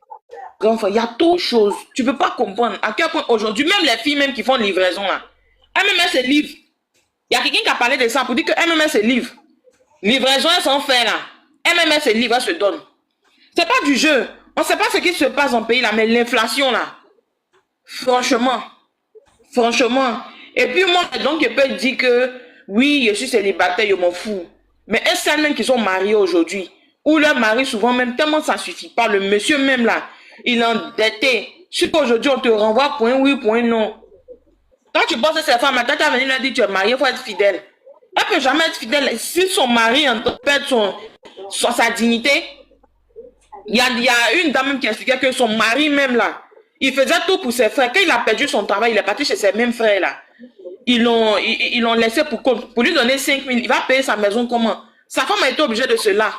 Il y a trop de choses. Tu ne peux pas comprendre à quel point aujourd'hui, même les filles même qui font livraison là, MMS se livre. Il y a quelqu'un qui a parlé de ça pour dire que MMS se livre. Livraison, elles sont faites là. MMS se livre, elles se donnent. C'est pas du jeu. On ne sait pas ce qui se passe en pays là, mais l'inflation là. Franchement. Et puis moi, donc, je peux dire que oui, je suis célibataire, je m'en fous. Mais elles même qui sont mariées aujourd'hui, ou leur mari souvent même, tellement ça ne suffit pas. Le monsieur même là, il est endetté. Si aujourd'hui on te renvoie point oui, point non. Quand tu penses que cette femme, quand tu as venu leur dire tu es marié, il faut être fidèle. Elle ne peut jamais être fidèle. Si son mari perd sa dignité, il y a une dame qui expliquait que son mari même là, il faisait tout pour ses frères. Quand il a perdu son travail, il est parti chez ses mêmes frères là. Ils l'ont laissé pour lui donner 5 000. Il va payer sa maison comment? Sa femme a été obligée de cela.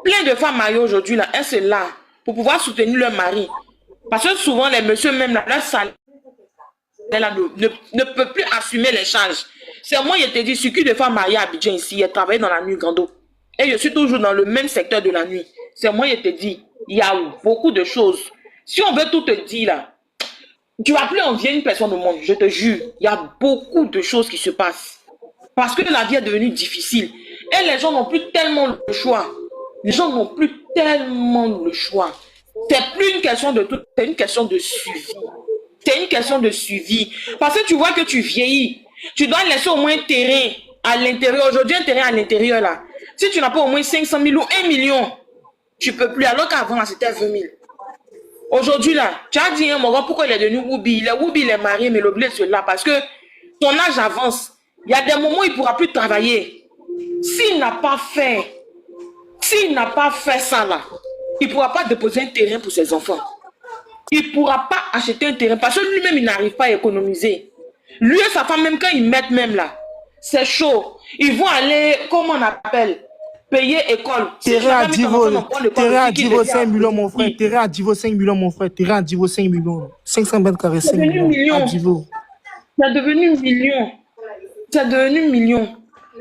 Plein de femmes mariées aujourd'hui là, elles sont là pour pouvoir soutenir leur mari. Parce que souvent les messieurs même là, leur salaire ne peut plus assumer les charges. C'est moi, je te dis, ce qui de femmes mariées à Abidjan ici, elles travaillent dans la nuit Grando. Et je suis toujours dans le même secteur de la nuit. C'est moi, je te dis, il y a beaucoup de choses. Si on veut tout te dire là, tu vas plus envier une personne au monde, je te jure. Il y a beaucoup de choses qui se passent. Parce que la vie est devenue difficile. Et les gens n'ont plus tellement le choix. Les gens n'ont plus tellement le choix. C'est plus une question de tout, c'est une question de suivi. C'est une question de suivi. Parce que tu vois que tu vieillis. Tu dois laisser au moins un terrain à l'intérieur. Aujourd'hui, un terrain à l'intérieur là. Si tu n'as pas au moins 500 000 ou 1 million, tu peux plus. Alors qu'avant, c'était 20 000. Aujourd'hui là, tu as dit, mon gars, pourquoi il est devenu Woubi? Il est marié, mais l'oublie cela. Parce que ton âge avance. Il y a des moments où il ne pourra plus travailler. S'il n'a pas fait ça là, il ne pourra pas déposer un terrain pour ses enfants. Il ne pourra pas acheter un terrain parce que lui-même, il n'arrive pas à économiser. Lui et sa femme, même quand ils mettent même là, c'est chaud. Ils vont aller, comment on appelle, payer école. Terrain à Divo, 5 millions, mon frère. Terrain à Divo, 5 millions, mon frère. Terrain à Divo, 5 millions. 500 mètres carrés, 5 millions. À Divo. C'est devenu million. C'est devenu million.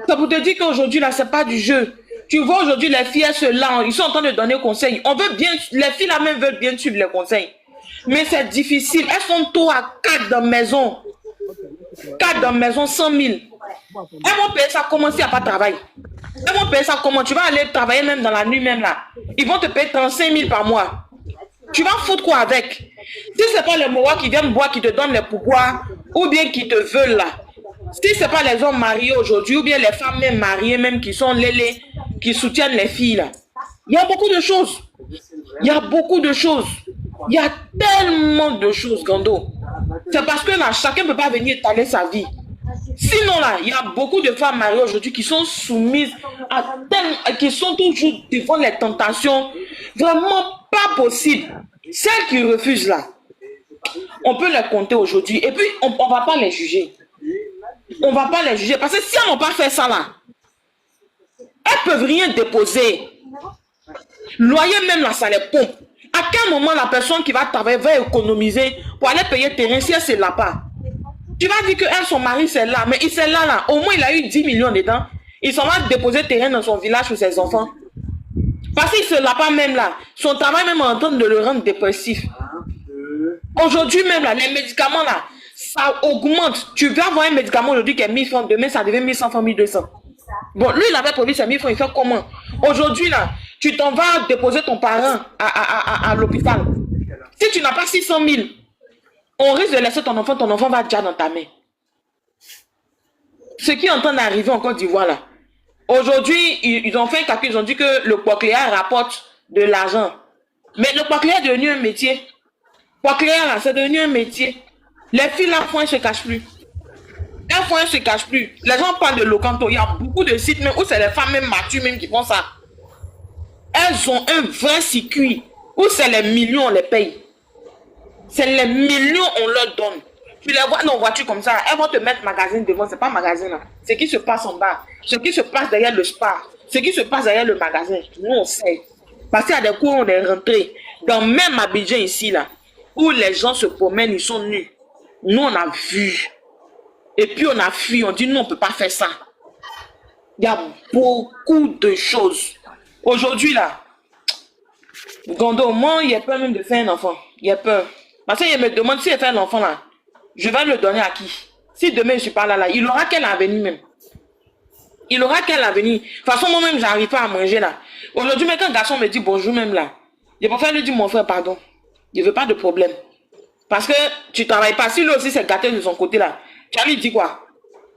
Ça pour te dire qu'aujourd'hui, là, c'est pas du jeu. Tu vois, aujourd'hui, les filles, elles se lancent. Ils sont en train de donner conseils. On veut bien, les filles, là, même veulent bien suivre les conseils. Mais c'est difficile. Elles sont tôt à 4 dans la maison. 4 dans la maison, 100 000. Elles vont payer ça comment s'il n'y a pas de travail? Elles vont payer ça comment? Tu vas aller travailler même dans la nuit même là. Ils vont te payer 35 000 par mois. Tu vas foutre quoi avec? Si ce n'est pas les Mohawks qui viennent boire, qui te donnent les pouvoirs, ou bien qui te veulent là. Si ce n'est pas les hommes mariés aujourd'hui, ou bien les femmes même mariées, même qui sont lélés, qui soutiennent les filles là. Il y a beaucoup de choses. Il y a beaucoup de choses. Il y a tellement de choses, Gando. C'est parce que là, chacun ne peut pas venir étaler sa vie. Sinon là, il y a beaucoup de femmes mariées aujourd'hui qui sont soumises à qui sont toujours devant les tentations. Vraiment pas possible. Celles qui refusent là, on peut les compter aujourd'hui. Et puis, on ne va pas les juger. On ne va pas les juger. Parce que si elles n'ont pas fait ça là, elles ne peuvent rien déposer. Loyer même là, ça les pompe. À quel moment la personne qui va travailler va économiser pour aller payer terrain si elle ne l'a pas? Tu vas dire que elle, son mari, c'est là. Mais il c'est là. Au moins, il a eu 10 millions dedans. Il s'en va déposer terrain dans son village pour ses enfants. Parce qu'il ne se l'a pas même là. Son travail même est en train de le rendre dépressif. Aujourd'hui même là, les médicaments là, ça augmente. Tu vas avoir un médicament aujourd'hui qui est 1000 francs. Demain, ça devient 1100 francs, 1200. Bon, lui, il avait prévu ses 1000 francs. Il fait comment? Aujourd'hui là, tu t'en vas déposer ton parent à l'hôpital. Si tu n'as pas 600 000, on risque de laisser ton enfant va déjà dans ta main. Ce qui est en train d'arriver en Côte d'Ivoire là. Aujourd'hui, ils ont fait un calcul, ils ont dit que le cochléaire rapporte de l'argent. Mais le cochléaire est devenu un métier. Cochléaire là, c'est devenu un métier. Les filles là, elles ne se cachent plus. Elles ne se cachent plus. Les gens parlent de Locanto. Il y a beaucoup de sites même où c'est les femmes même matures même qui font ça. Elles ont un vrai circuit où c'est les millions on les paye. C'est les millions on leur donne. Tu les vois dans une voiture comme ça, elles vont te mettre magasin devant, c'est pas magasin là. Ce qui se passe en bas, ce qui se passe derrière le spa, ce qui se passe derrière le magasin, nous on sait. Parce qu'il y a des cours où on est rentré dans même Abidjan ici là, où les gens se promènent, ils sont nus. Nous on a vu. Et puis on a fui, on dit non, on peut pas faire ça. Il y a beaucoup de choses. Aujourd'hui là, Gondo, moi, il y a peur même de faire un enfant. Il y a peur. Parce qu'il me demande si il fait un enfant là, je vais le donner à qui? Si demain je suis pas là, il aura quel avenir même? Il aura quel avenir? De toute façon, moi-même, j'arrive pas à manger là. Aujourd'hui, même quand un garçon me dit bonjour même là, je préfère lui dire mon frère, pardon. Je veux pas de problème. Parce que tu travailles pas. Si lui aussi c'est gâté de son côté là, tu vas lui dire quoi?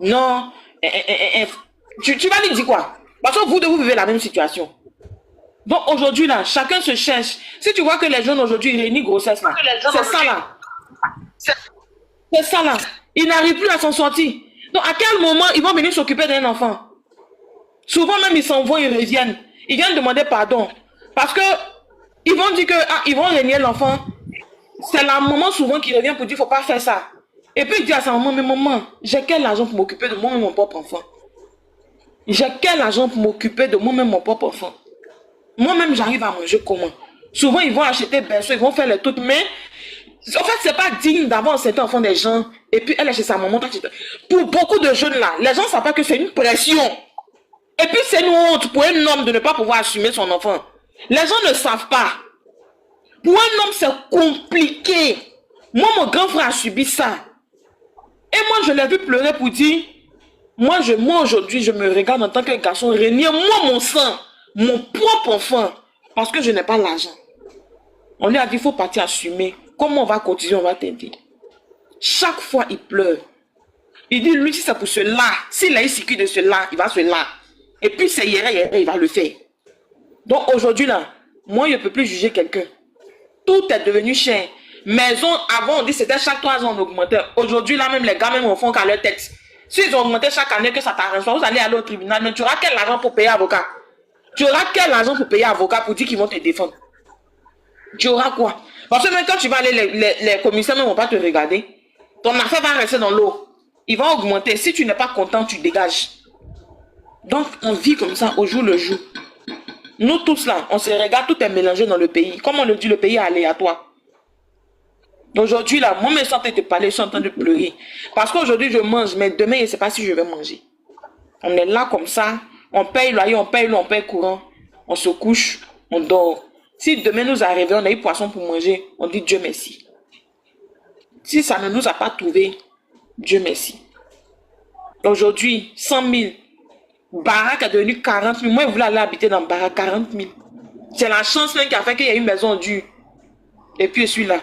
Non. Tu vas lui dire quoi? Parce que vous deux, vous vivez la même situation. Donc aujourd'hui là, chacun se cherche. Si tu vois que les jeunes aujourd'hui réunissent grossesse là, c'est ça là. C'est ça là. Ils n'arrivent plus à s'en sortir. Donc à quel moment ils vont venir s'occuper d'un enfant? Souvent même ils s'en vont, ils reviennent. Ils viennent demander pardon. Parce que ils vont dire que ils vont régner l'enfant. C'est la maman souvent qui revient pour dire faut pas faire ça. Et puis il dit à sa maman, mais maman, j'ai quel argent pour m'occuper de moi-même mon propre enfant? J'ai quel argent pour m'occuper de moi-même mon propre enfant? Moi-même j'arrive à manger comment? Souvent ils vont acheter berceau, ils vont faire les trucs, mais en fait c'est pas digne d'avoir cet enfant des gens. Et puis elle est chez sa maman. Pour beaucoup de jeunes là, les gens ne savent pas que c'est une pression. Et puis c'est une honte pour un homme de ne pas pouvoir assumer son enfant. Les gens ne savent pas. Pour un homme, c'est compliqué. Moi, mon grand frère a subi ça. Et moi, je l'ai vu pleurer pour dire, moi aujourd'hui, je me regarde en tant que garçon, régner moi mon sang, mon propre enfant, parce que je n'ai pas l'argent. On lui a dit, il faut partir assumer. Comment on va continuer, on va t'aider. Chaque fois, il pleure. Il dit, lui, si c'est pour cela, s'il a eu circuit de cela, il va cela. Et puis, c'est hier, il va le faire. Donc, aujourd'hui, là, moi, je ne peux plus juger quelqu'un. Tout est devenu cher. Maison, avant, on dit c'était chaque 3 ans, on augmentait. Aujourd'hui, là, même les gars, même, on font qu'à leur tête. S'ils ont augmenté chaque année, que ça t'arrange pas, vous allez aller au tribunal, mais tu auras quel argent pour payer avocat? Tu auras quel argent pour payer avocat pour dire qu'ils vont te défendre? Tu auras quoi? Parce que même quand tu vas aller, les commissaires ne vont pas te regarder. Ton affaire va rester dans l'eau. Il va augmenter. Si tu n'es pas content, tu dégages. Donc, on vit comme ça au jour le jour. Nous tous là, on se regarde, tout est mélangé dans le pays. Comme on le dit, le pays est aléatoire. Aujourd'hui là, moi, je suis en train de parler, je suis en train de pleurer. Parce qu'aujourd'hui, je mange, mais demain, je ne sais pas si je vais manger. On est là comme ça, on paye loyer, on paye l'eau, on paye courant. On se couche, on dort. Si demain nous arrivons, on a eu poisson pour manger, on dit Dieu merci. Si ça ne nous a pas trouvé, Dieu merci. Aujourd'hui, 100 000. Baraque est devenu 40 000. Moi, je voulais aller habiter dans Baraque, 40 000. C'est la chance même qui a fait qu'il y a une maison due. Et puis, je suis là.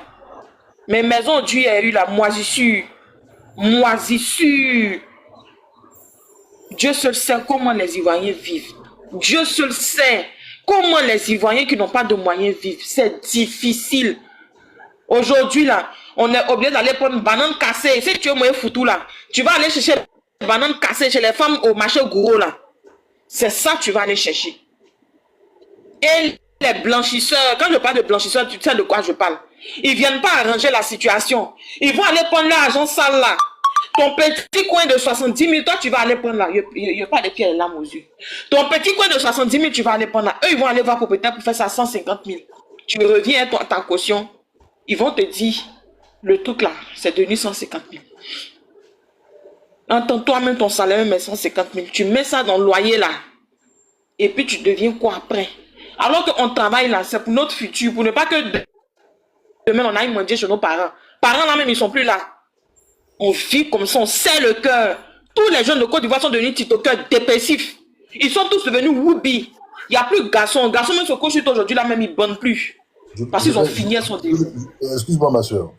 Mais maison due, il y a eu la moisissure. Moisissure. Dieu seul sait comment les Ivoiriens vivent. Dieu seul sait comment les Ivoiriens qui n'ont pas de moyens vivent. C'est difficile. Aujourd'hui, là, on est obligé d'aller prendre une banane cassée. Si tu es moyen foutu, là, tu vas aller chercher les bananes cassées chez les femmes au marché Gouro, là. C'est ça que tu vas aller chercher. Et les blanchisseurs, quand je parle de blanchisseurs, tu sais de quoi je parle. Ils ne viennent pas arranger la situation. Ils vont aller prendre l'argent sale, là. Ton petit coin de 70 000, toi, tu vas aller prendre là. Il n'y a pas de pierre et larmes aux yeux. Ton petit coin de 70 000, tu vas aller prendre là. Eux, ils vont aller voir propriétaire pour faire ça à 150 000. Tu reviens à ta caution. Ils vont te dire, le truc là, c'est devenu 150 000. Entends toi-même ton salaire, mais 150 000. Tu mets ça dans le loyer là. Et puis tu deviens quoi après? Alors qu'on travaille là, c'est pour notre futur. Pour ne pas que demain on aille manger chez nos parents. Parents là même, ils sont plus là. On vit comme ça, on serre le cœur. Tous les jeunes de Côte d'Ivoire sont devenus tito-cœurs dépressifs. Ils sont tous devenus woubi. Il n'y a plus de garçons. Garçons même se couchent aujourd'hui là même, ils ne bonnent plus. Parce qu'ils ont fini à son début. Excuse-moi ma soeur,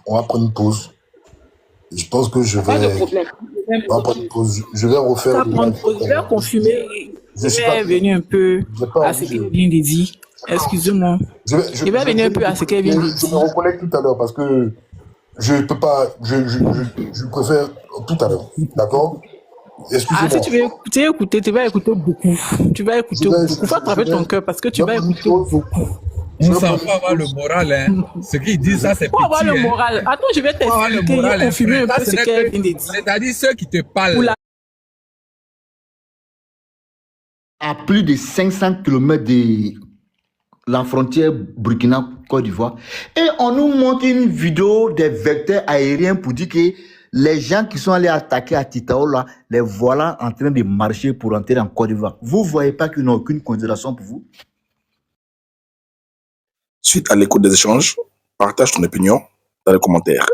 on va prendre une pause. Je pense que je vais... Pas de problème. On va prendre une pause. Je vais refaire... Je vais confirmer. Je vais venir un peu à ce qu'elle vient de dire. Excusez-moi. Je vais venir un peu à ce qu'elle vient de dire. Je me reconnecte tout à l'heure parce que je ne peux pas... Je préfère tout à l'heure. D'accord? Excusez-moi. Si tu veux écouter, tu vas écouter beaucoup. Tu vas écouter beaucoup. Il faut attraper ton cœur parce que tu vas écouter beaucoup. On s'en peut avoir le moral, hein. Ce qu'ils disent, ça, c'est petit. Pour avoir le hein. moral. Attends, je vais t'expliquer, confirmer un peu ce qu'elle vient de dire. C'est-à-dire ceux qui te parlent. À plus de 500 km de la frontière Burkina-Côte d'Ivoire. Et on nous montre une vidéo des vecteurs aériens pour dire que les gens qui sont allés attaquer à Titao, là, les voilà en train de marcher pour entrer en Côte d'Ivoire. Vous ne voyez pas qu'ils n'ont aucune considération pour vous? Suite à l'écoute des échanges, partage ton opinion dans les commentaires.